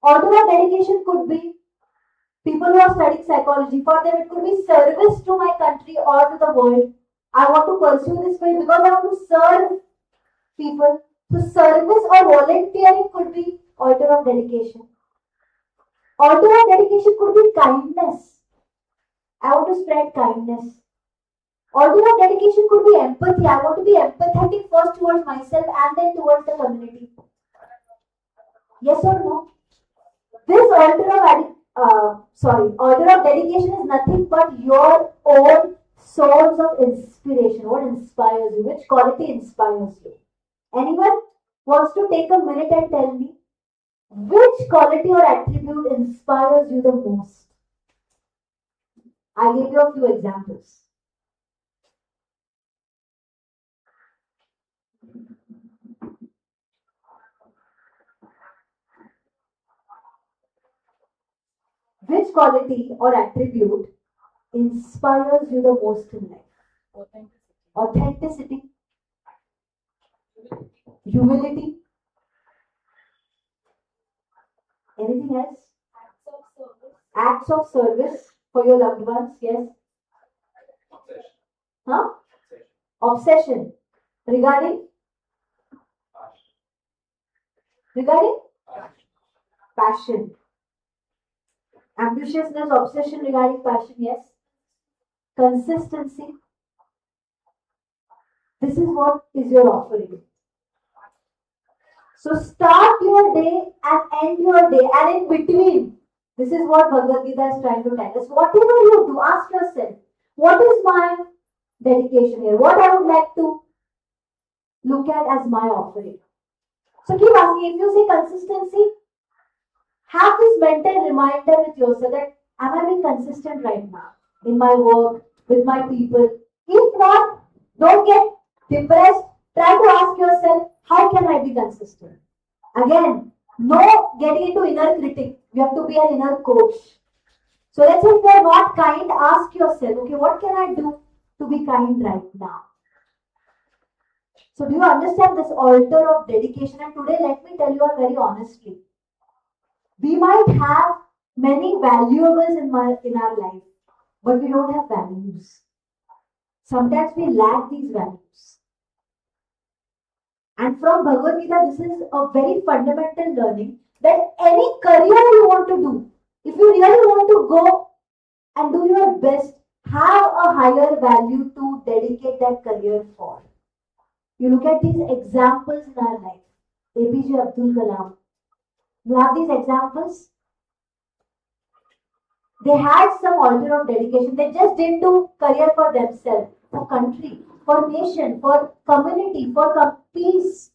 Altar of dedication could be people who are studying psychology. For them, it could be service to my country or to the world. I want to pursue this field because I want to serve people. So service or volunteering could be altar of dedication. Altar of dedication could be kindness. I want to spread kindness. Altar of dedication could be empathy. I want to be empathetic first towards myself and then towards the community. Yes or no? This altar of dedication is nothing but your own source of inspiration. What inspires you? Which quality inspires you? Anyone wants to take a minute and tell me which quality or attribute inspires you the most? I gave you a few examples. Which quality or attribute inspires you the most in life? Authenticity. Humility. Anything else? Acts of service for your loved ones, yes. Obsession. Huh? Obsession. Regarding? Regarding? Passion. Ambitiousness, obsession regarding passion, yes. Consistency. This is what is your offering. So start your day and end your day, and in between, this is what Bhagavad Gita is trying to tell us. Whatever you do, ask yourself, what is my dedication here? What I would like to look at as my offering. So keep asking. If you say consistency, have this mental reminder with yourself that am I being consistent right now in my work, with my people? If not, don't get depressed. Try to ask yourself, how can I be consistent? Again, no getting into inner critic. You have to be an inner coach. So let's say if you are not kind, ask yourself, okay, what can I do to be kind right now? So do you understand this altar of dedication? And today, let me tell you all very honestly, we might have many valuables in our life, but we don't have values. Sometimes we lack these values. And from Bhagavad Gita, this is a very fundamental learning that any career you want to do, if you really want to go and do your best, have a higher value to dedicate that career for. You look at these examples in our life. APJ Abdul Kalam. You have these examples. They had some altar of dedication. They just didn't do career for themselves, for country, for nation, for community, for peace,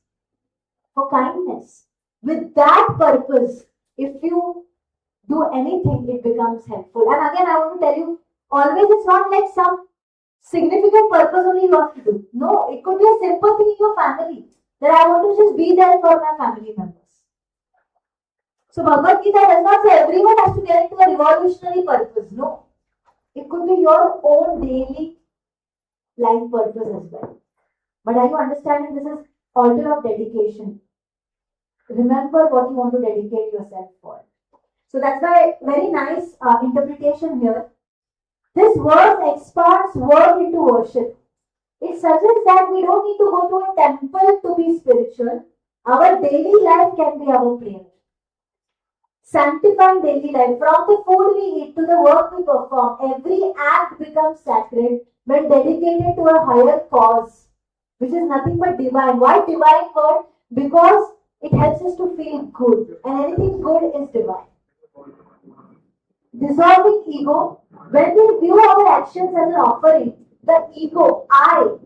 for kindness. With that purpose, if you do anything, it becomes helpful. And again, I want to tell you, always it's not like some significant purpose only you have to do. No, it could be a simple thing in your family, that I want to just be there for my family members. So Bhagavad Gita does not say everyone has to get into a revolutionary purpose. No. It could be your own daily life purpose as well. But are you understanding this is altar of dedication? Remember what you want to dedicate yourself for. So that's why very nice interpretation here. This verse expands work into worship. It suggests that we don't need to go to a temple to be spiritual. Our daily life can be our prayer. Sanctifying daily life. From the food we eat to the work we perform, every act becomes sacred when dedicated to a higher cause, which is nothing but divine. Why divine word? Because it helps us to feel good, and anything good is divine. Dissolving ego. When we view our actions as an offering, the ego, I,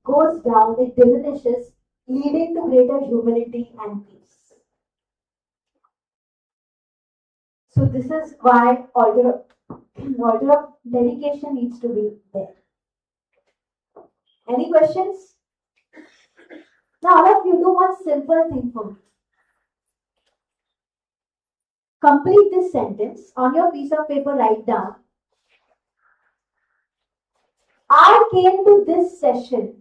goes down, it diminishes, leading to greater humility and peace. So this is why order of dedication needs to be there. Any questions? Now all of you do one simple thing for me. Complete this sentence. On your piece of paper, write down. I came to this session.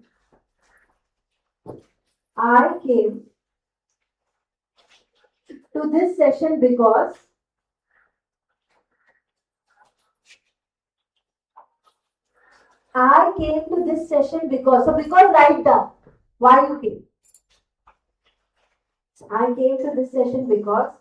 I came to this session because I came to this session because. So because write down why you came. I came to this session because.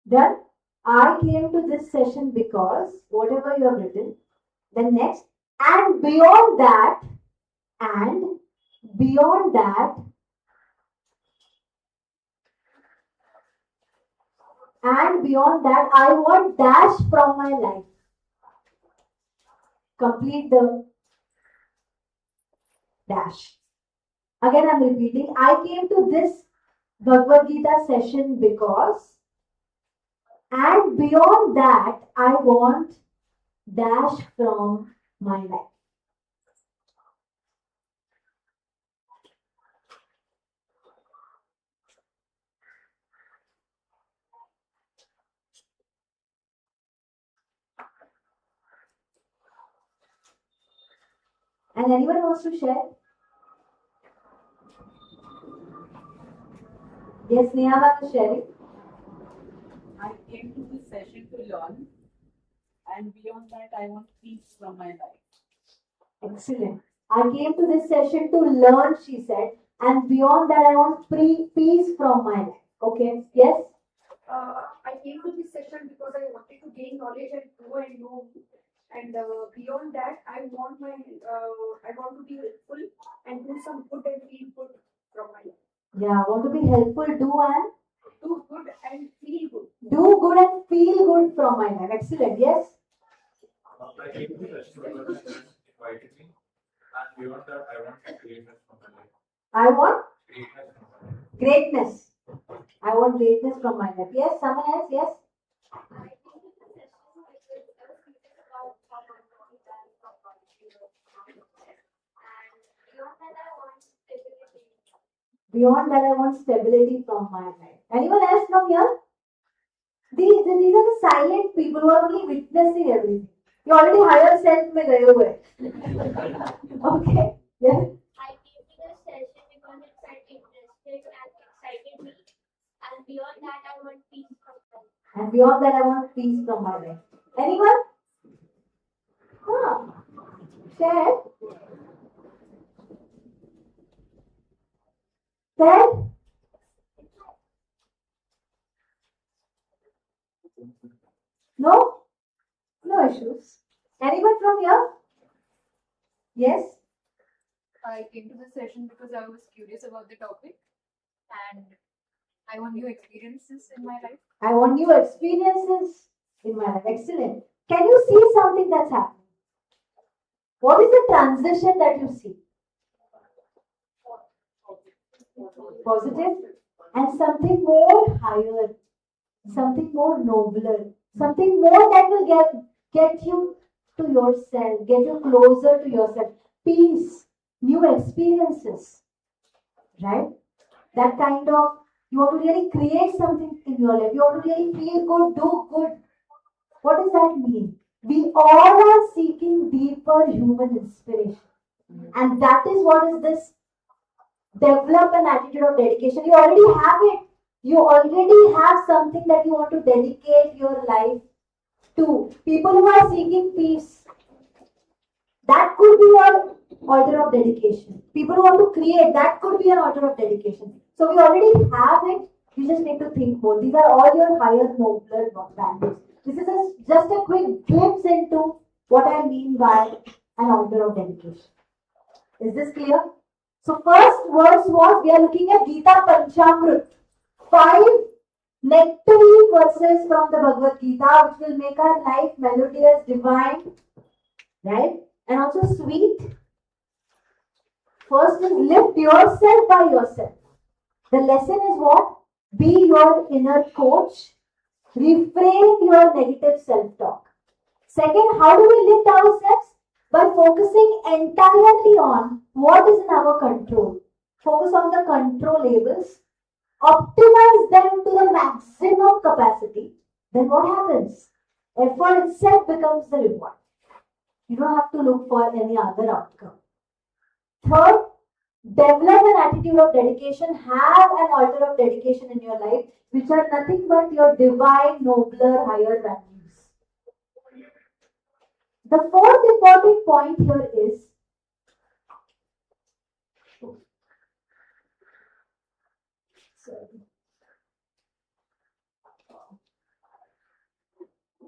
Then I came to this session because whatever you have written. Then next, and beyond that, and beyond that, and beyond that, I want dash from my life. Complete the dash. Again, I'm repeating. I came to this Bhagavad Gita session because, and beyond that, I want dash from my life. And anyone wants to share? Yes, Neha was sharing. I came to this session to learn, and beyond that, I want peace from my life. Excellent. I came to this session to learn, she said, and beyond that, I want peace from my life. Okay, yes? I came to this session because I wanted to gain knowledge and grow and know. And beyond that, I want to be helpful and do some good and feel good from my life. Yeah, want to be helpful, Do good and feel good. do good and feel good from my life. Excellent, yes? I came to the restaurant because invited me, and beyond that, I want greatness from my life. I want Greatness from my life. greatness. I want greatness from my life. Yes, someone else, yes? I came to this session because I was curious about how my body does from my and beyond that, I want stability. Beyond that, I want stability from my life. Anyone else from here? These are the silent people who are only witnessing everything. You already higher self में गए हुए. Okay. Yeah. I came to this session because it felt interesting and excited me. And beyond that, I want peace from life. And beyond that, I want peace from my life. Anyone? Huh. Share. Then? No? No issues. Anyone from here? Yes? I came to this session because I was curious about the topic and I want new experiences in my life. I want new experiences in my life. Excellent. Can you see something that's happening? What is the transition that you see? Positive and something more higher, something more nobler, something more that will get you to yourself, get you closer to yourself. Peace, new experiences, right? That kind of, you want to really create something in your life. You want to really feel good, do good. What does that mean? We all are seeking deeper human inspiration. And that is what is this develop an attitude of dedication. You already have it. You already have something that you want to dedicate your life to. People who are seeking peace. That could be your order of dedication. People who want to create, that could be an order of dedication. So we already have it. You just need to think more. These are all your higher nobler values. This is just a quick glimpse into what I mean by an order of dedication. Is this clear? So first verse was, we are looking at Gita Panchamrit. 5 nectarine verses from the Bhagavad Gita which will make our life melodious, divine, right? And also sweet. First is lift yourself by yourself. The lesson is what? Be your inner coach. Refrain your negative self-talk. Second, how do we lift ourselves? By focusing entirely on what is in our control. Focus on the controllables. Optimize them to the maximum capacity. Then what happens? Effort itself becomes the reward. You don't have to look for any other outcome. Third, develop an attitude of dedication. Have an altar of dedication in your life, which are nothing but your divine, nobler, higher values. The fourth important point here is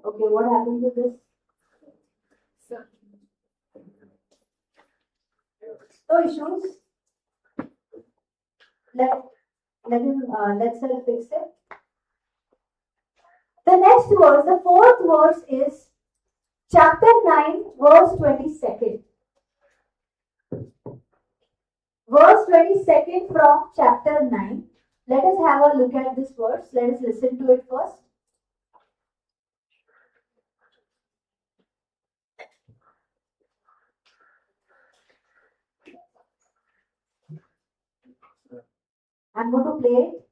okay, what happened to this? No issues. Let's fix it. The next verse, the fourth verse is chapter 9, verse 22nd. Verse 22nd from chapter 9. Let us have a look at this verse. Let us listen to it first. I'm going to play it.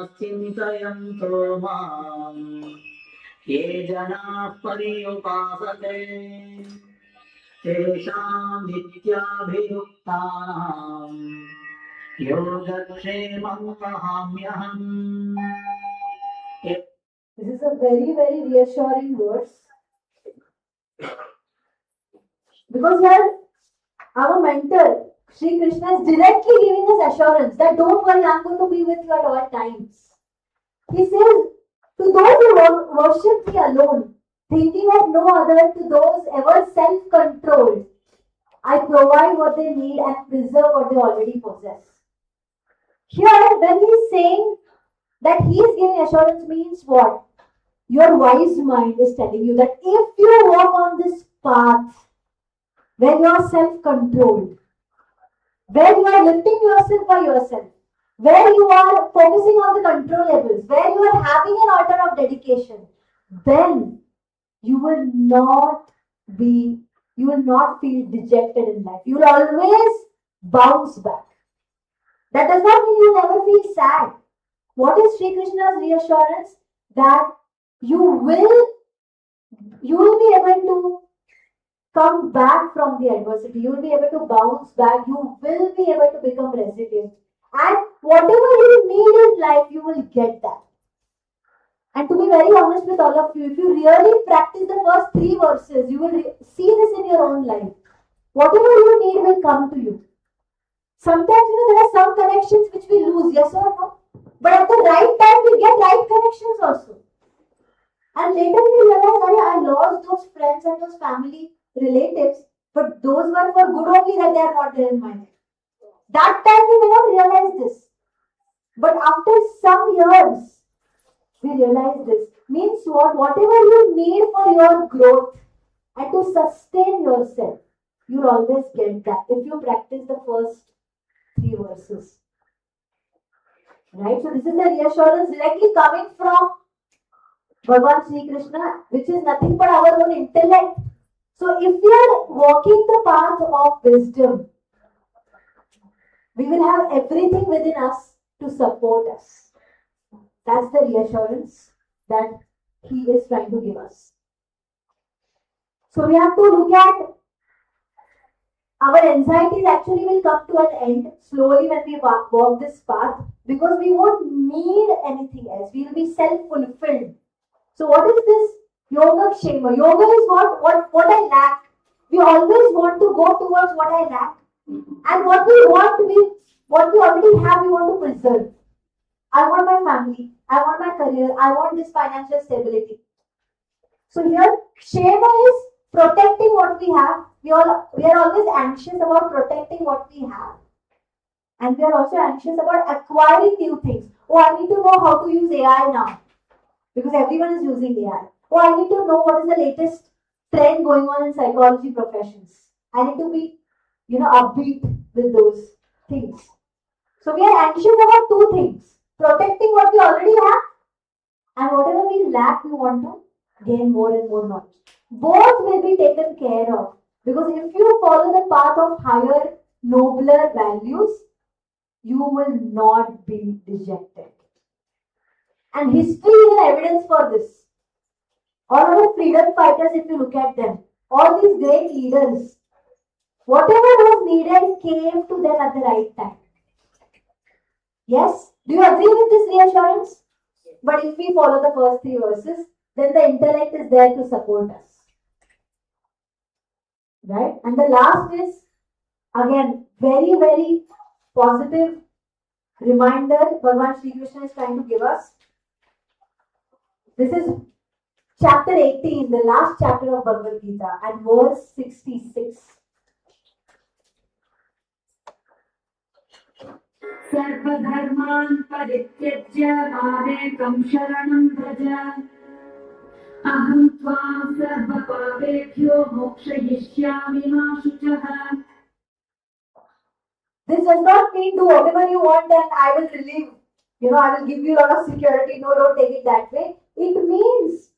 अनन्याश्चिन्तयन्तो माम् ये जनाः पर्युपासते तेषां नित्याभियुक्तानाम् योगक्षेमं वहाम्यहम्. This is a very, very reassuring verse. Because here, our mentor, Sri Krishna, is directly giving us assurance that don't worry, I'm going to be with you at all times. He says, to those who worship me alone, thinking of no other, to those ever self-controlled, I provide what they need and preserve what they already possess. Here, when he's saying that he is giving assurance means what? Your wise mind is telling you that if you walk on this path, where you are self-controlled, where you are lifting yourself by yourself, where you are focusing on the controllables, where you are having an altar of dedication, then you will not feel dejected in life. You will always bounce back. That does not mean you will never feel sad. What is Sri Krishna's reassurance? That you will be able to come back from the adversity. You will be able to bounce back. You will be able to become resilient. And whatever you need in life, you will get that. And to be very honest with all of you, if you really practice the first 3 verses, you will see this in your own life. Whatever you need will come to you. Sometimes, there are some connections which we lose, yes or no? But at the right time, we get right connections also. And later we realize, I lost those friends and those family relatives, but those were for good only that they are not there in my life. That time we may not realize this. But after some years, we realize this. Means what? Whatever you need for your growth and to sustain yourself, you'll always get that if you practice the first 3 verses. Right? So this is the reassurance directly coming from Bhagavan Sri Krishna, which is nothing but our own intellect. So if we are walking the path of wisdom, we will have everything within us to support us. That's the reassurance that he is trying to give us. So we have to look at our anxieties actually will come to an end slowly when we walk this path, because we won't need anything else. We will be self-fulfilled. So what is this yoga kshema? Yoga is what I lack. We always want to go towards what I lack. And what we already have, we want to preserve. I want my family. I want my career. I want this financial stability. So here, kshema is protecting what we have. We are always anxious about protecting what we have. And we are also anxious about acquiring new things. Oh, I need to know how to use AI now. Because everyone is using AI. Oh, I need to know what is the latest trend going on in psychology professions. I need to be, upbeat with those things. So we are anxious about two things. Protecting what we already have, and whatever we lack, we want to gain more and more knowledge. Both will be taken care of. Because if you follow the path of higher, nobler values, you will not be dejected. And history is an evidence for this. All our freedom fighters, if you look at them, all these great leaders, whatever was needed came to them at the right time. Yes? Do you agree with this reassurance? But if we follow the first three verses, then the intellect is there to support us. Right? And the last is, again, very, very positive reminder Bhagavan Sri Krishna is trying to give us. This is chapter 18, the last chapter of Bhagavad Gita, and verse 66. सर्वधर्मान् परित्यज्य मामेकं शरणं व्रज अहं त्वां सर्वपापेभ्यो मोक्षयिष्यामि मा शुचः. This does not mean do whatever you want and I will relieve, I will give you a lot of security. No, don't take it that way. It means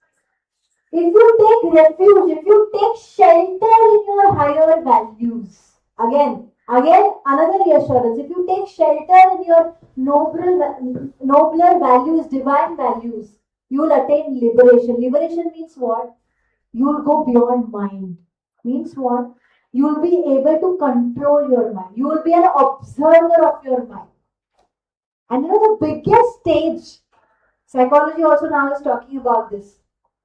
if you take refuge, if you take shelter in your higher values, again, another reassurance. If you take shelter in your nobler values, divine values, you will attain liberation. Liberation means what? You will go beyond mind. Means what? You will be able to control your mind. You will be an observer of your mind. And the biggest stage, psychology also now is talking about this.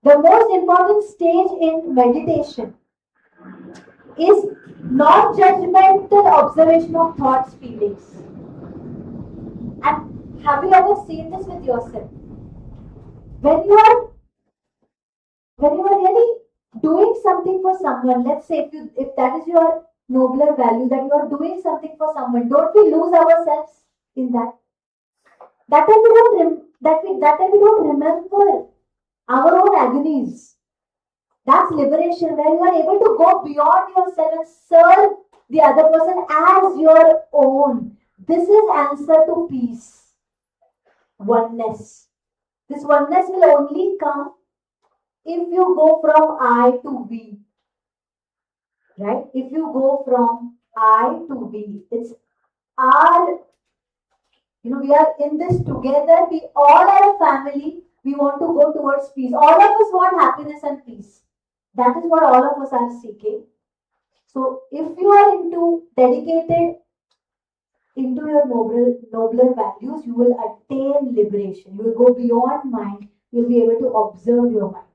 The most important stage in meditation is non-judgmental observation of thoughts, feelings. And have you ever seen this with yourself? When you are really doing something for someone, let's say if that is your nobler value, that you are doing something for someone, don't we lose ourselves in that? That time we don't remember our own agonies. That's liberation, where you are able to go beyond yourself and serve the other person as your own. This is answer to peace. Oneness. This oneness will only come if you go from I to we. Right? If you go from I to we. It's our, we are in this together. We all are a family. We want to go towards peace. All of us want happiness and peace. That is what all of us are seeking. So if you are dedicated into your nobler values, you will attain liberation. You will go beyond mind. You will be able to observe your mind.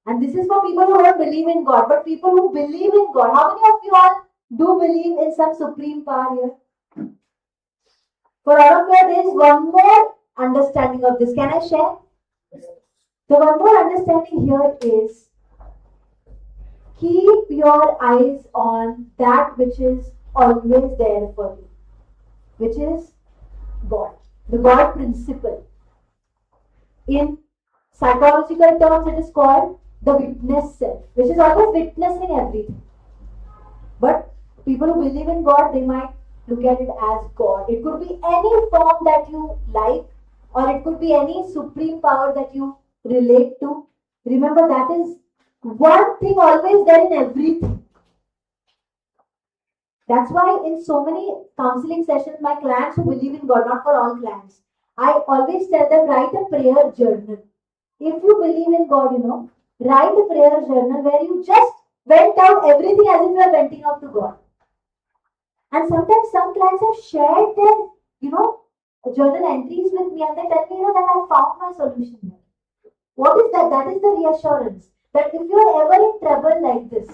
And this is for people who don't believe in God. But people who believe in God, how many of you all do believe in some supreme power here? For all of you, there is one more understanding of this. Can I share? The one more understanding here is, keep your eyes on that which is always there for you, which is God, the God principle. In psychological terms, it is called the witness self, which is always witnessing everything. But people who believe in God, they might look at it as God. It could be any form that you like, or it could be any supreme power that you relate to. Remember, that is one thing always there in everything. That's why in so many counseling sessions, my clients who believe in God, not for all clients, I always tell them, write a prayer journal. If you believe in God, write a prayer journal where you just vent out everything as if you are venting out to God. And sometimes some clients have shared their, journal entries with me and they tell me, that I found my solution here. What is that? That is the reassurance that if you are ever in trouble like this,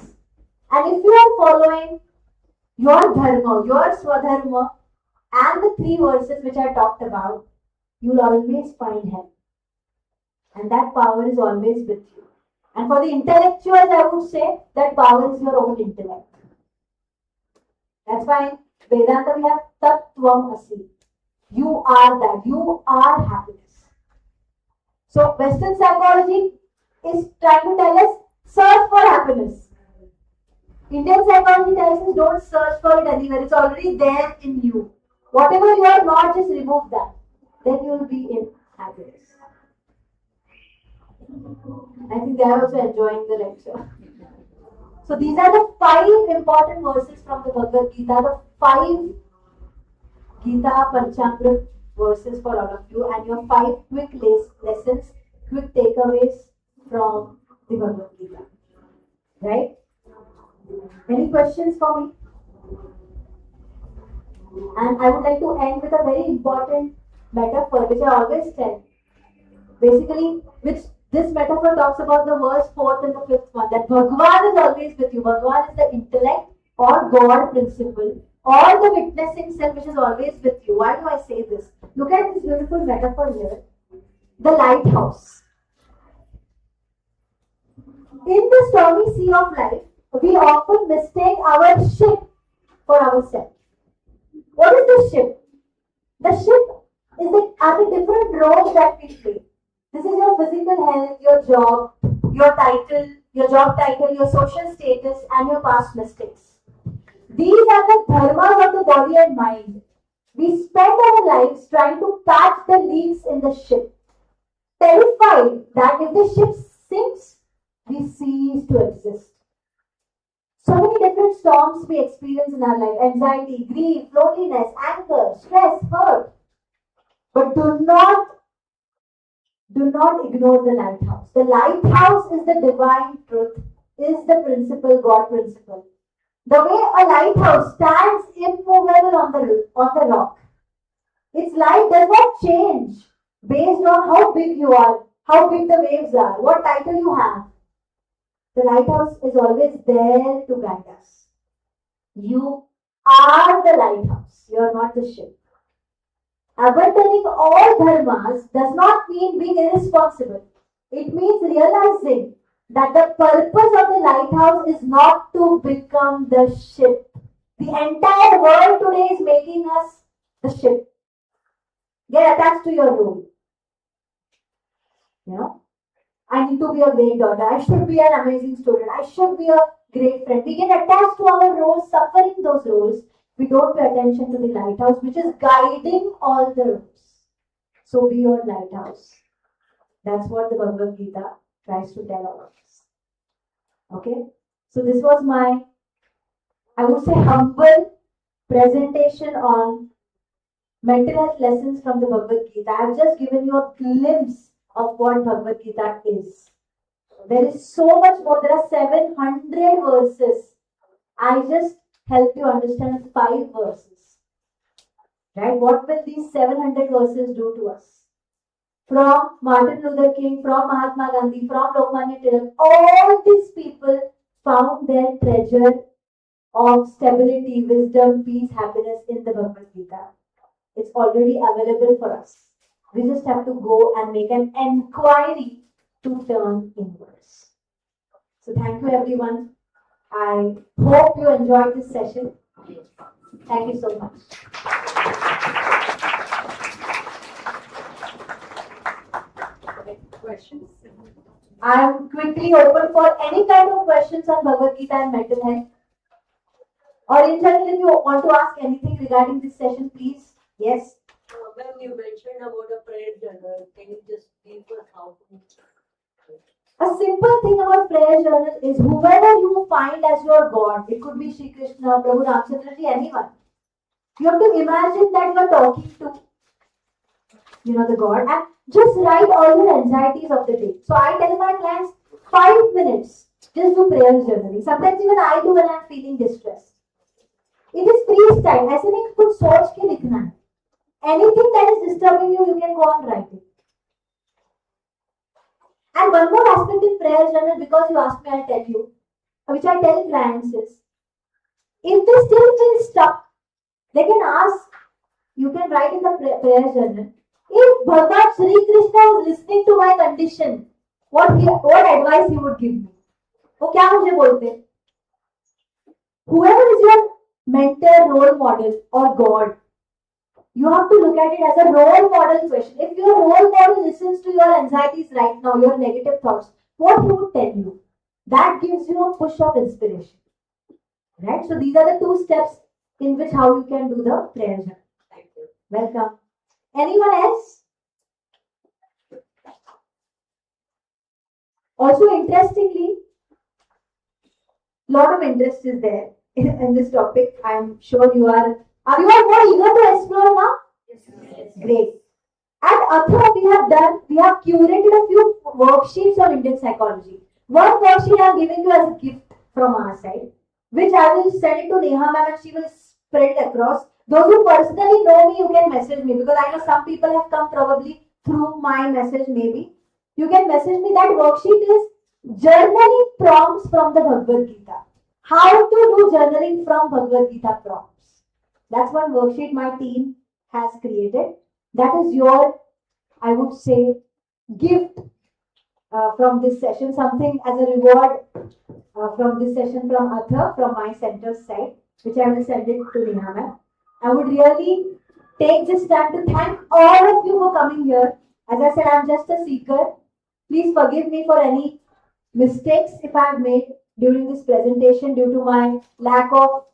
and if you are following your dharma, your swadharma, and the 3 verses which I talked about, you'll always find help. And that power is always with you. And for the intellectuals, I would say that power is your own intellect. That's why in Vedanta we have Tattvam Asi. You are that. You are happiness. So Western psychology is trying to tell us search for happiness. Indian psychology tells us don't search for it anywhere. It's already there in you. Whatever you are not, just remove that. Then you will be in happiness. I think they are also enjoying the lecture. So these are the 5 important verses from the Bhagavad Gita, the 5 Gita Panchamrit verses for all of you, and your 5 quick lessons, quick takeaways from the Bhagavad Gita. Right? Any questions for me? And I would like to end with a very important metaphor which I always tell. Basically, which this metaphor talks about the verse 4th and the 5th one, that Bhagavad is always with you. Bhagavad is the intellect or God principle or the witnessing self which is always with you. Why do I say this? Look at this beautiful metaphor here. The lighthouse. In the stormy sea of life, we often mistake our ship for ourselves. What is the ship? The ship are the different roles that we play. This is your physical health, your job, your title, your job title, your social status, and your past mistakes. These are the dharmas of the body and mind. We spend our lives trying to patch the leaks in the ship, terrified that if the ship sinks, we cease to exist. So many different storms we experience in our life: anxiety, grief, loneliness, anger, stress, hurt. But do not ignore the lighthouse. The lighthouse is the divine truth, is the principle, God principle. The way a lighthouse stands immovable on the rock. Its light does not change based on how big you are, how big the waves are, what title you have. The lighthouse is always there to guide us. You are the lighthouse. You are not the ship. Abandoning all dharmas does not mean being irresponsible. It means realizing that the purpose of the lighthouse is not to become the ship. The entire world today is making us the ship. Get attached to your role. I need to be a great daughter. I should be an amazing student. I should be a great friend. We get attached to our roles, suffering those roles. We don't pay attention to the lighthouse, which is guiding all the roads. So be your lighthouse. That's what the Bhagavad Gita tries to tell all of us. Okay? So this was my, I would say, humble presentation on mental health lessons from the Bhagavad Gita. I have just given you a glimpse of what Bhagavad Gita is. There is so much more. There are 700 verses. I just help you understand 5 verses. Right? What will these 700 verses do to us? From Martin Luther King, from Mahatma Gandhi, from Lokmanya Tilak, all these people found their treasure of stability, wisdom, peace, happiness in the Bhagavad Gita. It's already available for us. We just have to go and make an enquiry to turn inwards. So thank you everyone. I hope you enjoyed this session. Thank you so much. Questions? I am quickly open for any kind of questions on Bhagavad Gita and mental health. Or in general, if you want to ask anything regarding this session, please. Yes. Ma'am, you mentioned about a prayer journal. Can you just give us how to? A simple thing about prayer journal is whoever you find as your God, it could be Shri Krishna, Prabhu Ramchandra Ji, anyone. You have to imagine that you are talking to, the God, and just write all your anxieties of the day. So I tell my clients 5 minutes, just do prayer journaling. Sometimes even I do when I'm feeling distressed. It is freestyle. ऐसे नहीं कुछ सोच के लिखना है. Anything that is disturbing you, you can go on writing. And one more aspect in prayer journal, because you asked me, I'll tell you, which I tell clients is, if they still feel stuck, they can ask, you can write in the prayer journal, if Bhagavad Sri Krishna was listening to my condition, what advice he would give me? वो क्या मुझे बोलते? Whoever is your mentor, role model, or God, you have to look at it as a role model question. If your role model listens to your anxieties right now, your negative thoughts, what he would tell you? That gives you a push of inspiration. Right? So these are the two steps in which how you can do the prayer journal. Thank you. Welcome. Anyone else? Also, interestingly, lot of interest is there in this topic. I am sure you are you all more eager to explore now? Yes. Great. At Atha, we have curated a few worksheets on Indian psychology. One worksheet I am giving you as a gift from our side, which I will send it to Neha ma'am and she will spread it across. Those who personally know me, you can message me, because I know some people have come probably through my message maybe. You can message me. That worksheet is journaling prompts from the Bhagavad Gita. How to do journaling from Bhagavad Gita prompts. That's one worksheet my team has created. That is your, I would say, gift from this session, something as a reward from this session from Atha, from my center's side, which I will send it to Neha ma'am. I would really take this time to thank all of you for coming here. As I said, I'm just a seeker. Please forgive me for any mistakes if I have made during this presentation due to my lack of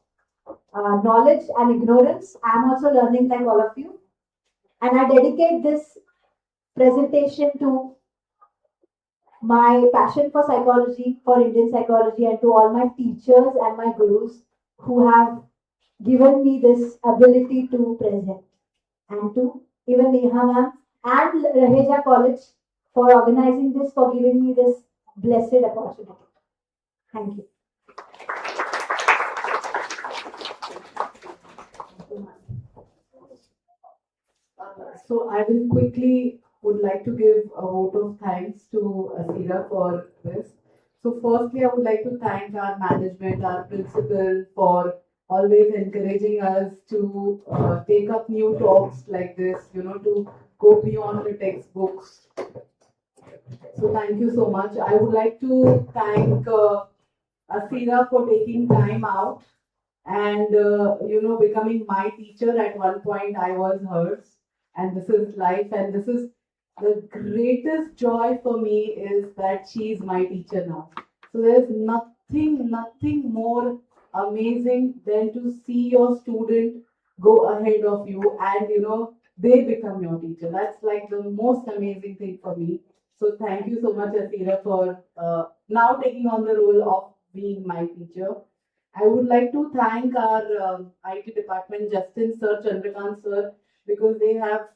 knowledge and ignorance. I am also learning like all of you. And I dedicate this presentation to my passion for psychology, for Indian psychology, and to all my teachers and my gurus who have given me this ability to present. And to even Neha ma'am and Raheja College for organizing this, for giving me this blessed opportunity. Thank you. So I will quickly would like to give a vote of thanks to Asira for this. So firstly, I would like to thank our management, our principal for always encouraging us to take up new talks like this, to go beyond the textbooks. So thank you so much. I would like to thank Asira for taking time out and, becoming my teacher. At one point I was hers. And this is life, and this is the greatest joy for me is that she is my teacher now. So there's nothing more amazing than to see your student go ahead of you and they become your teacher. That's like the most amazing thing for me. So thank you so much, Asira, for now taking on the role of being my teacher. I would like to thank our IT department, Justin sir, Chandrakant sir, because they have,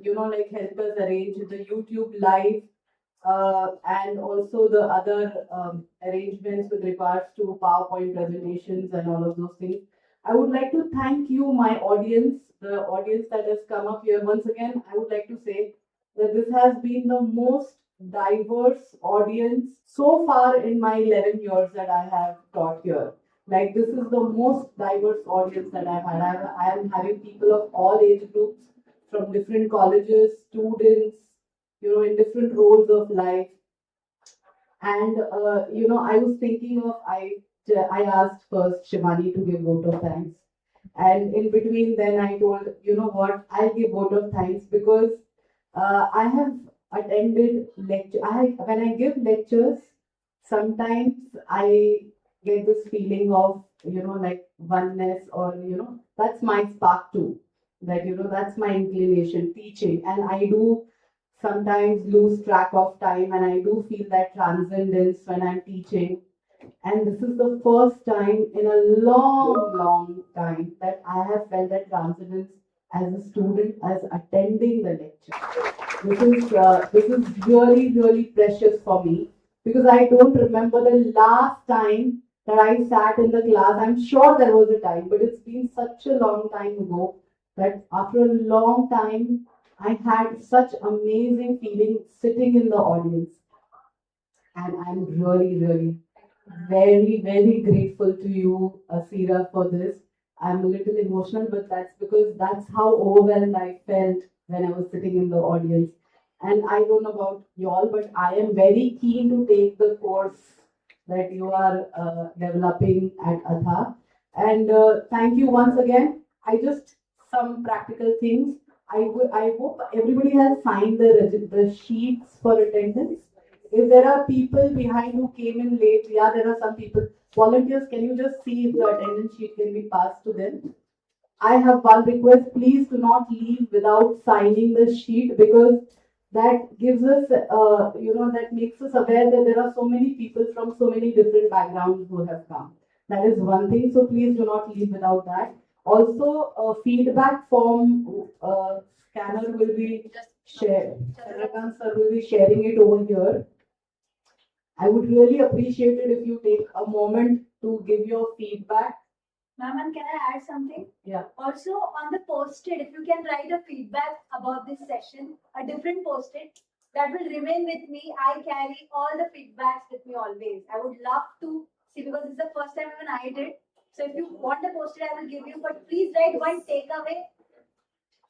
helped us arrange the YouTube live and also the other arrangements with regards to PowerPoint presentations and all of those things. I would like to thank you, my audience, the audience that has come up here. Once again, I would like to say that this has been the most diverse audience so far in my 11 years that I have taught here. Like, this is the most diverse audience that I've had. I am having people of all age groups from different colleges, students, in different roles of life. And, I was thinking of, I asked first Shivani to give vote of thanks. And in between, then I told, what, I'll give vote of thanks because I have attended lecture. When I give lectures, sometimes I get this feeling of, like oneness or, that's my spark too. That, that's my inclination, teaching. And I do sometimes lose track of time and I do feel that transcendence when I'm teaching. And this is the first time in a long time that I have felt that transcendence as a student, as attending the lecture. This is really precious for me because I don't remember the last time that I sat in the class. I'm sure there was a time, but it's been such a long time ago that after a long time, I had such amazing feeling sitting in the audience. And I'm really, really very, very grateful to you, Asira, for this. I'm a little emotional, but that's because that's how overwhelmed I felt when I was sitting in the audience. And I don't know about y'all, but I am very keen to take the course that you are developing at Atha. And thank you once again. I just some practical things. I hope everybody has signed the sheets for attendance. If there are people behind who came in late, yeah, there are some people. Volunteers, can you just see if the attendance sheet can be passed to them? I have one request. Please do not leave without signing the sheet because that gives us, that makes us aware that there are so many people from so many different backgrounds who have come. That is one thing. So please do not leave without that. Also, a feedback form scanner will be shared. Chandrakant sir will be sharing it over here. I would really appreciate it if you take a moment to give your feedback. Ma'am, and can I add something? Yeah. Also, on the post-it, if you can write a feedback about this session, a different post-it, that will remain with me. I carry all the feedbacks with me always. I would love to see because it's the first time even I did. So if you want the post-it, I will give you. But please write one takeaway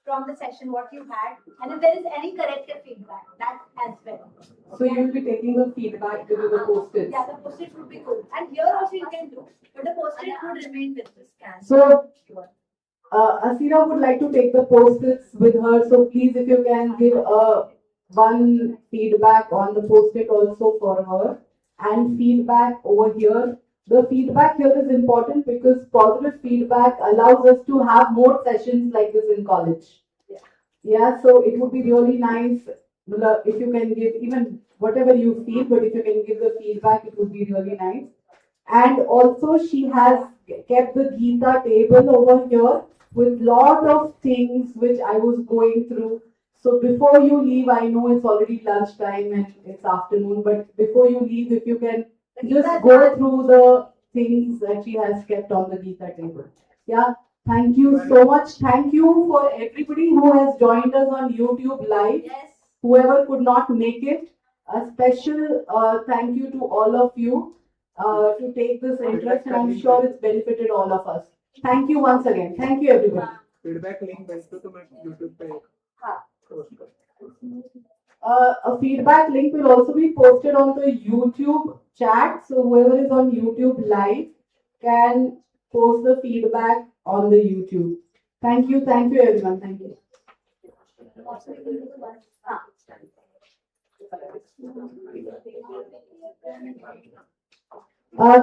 from the session what you had, and if there is any corrective feedback, that as well. So you will be taking the feedback to the post-its. Yeah, the post-it would be good. And here also you can do, but the post-it would remain with this scan. So, Asira would like to take the post-its with her. So please, if you can give one feedback on the post-it also for her, and feedback over here. The feedback here is important because positive feedback allows us to have more sessions like this in college. Yeah, so it would be really nice if you can give even whatever you feel, but if you can give the feedback, it would be really nice. And also, she has kept the Gita table over here with lot of things which I was going through. So before you leave, I know it's already lunchtime and it's afternoon, but before you leave, if you can just go through the things that she has kept on the Gita table. Yeah, thank you so much. Thank you for everybody who has joined us on YouTube live. Yes. Whoever could not make it, a special thank you to all of you to take this interest, and I'm sure it's benefited all of us. Thank you once again. Thank you, everybody. Feedback link भेज दो तो मैं YouTube पे post कर A feedback link will also be posted on the YouTube chat. So whoever is on YouTube live can post the feedback on the YouTube. Thank you everyone. Thank you.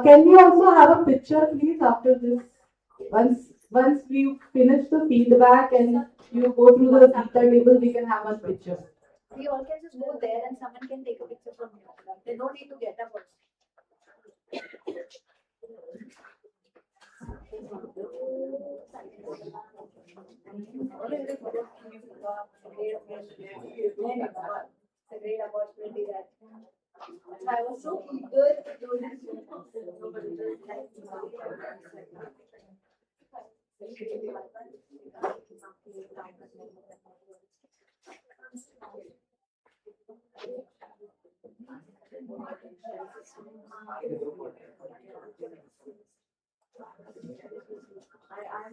Can we also have a picture, please, after this? Once we finish the feedback and you go through the Gita table, we can have one picture. We all can just go there and someone can take a picture from here. They don't need to get up also. It's a great opportunity that I was so eager to do I am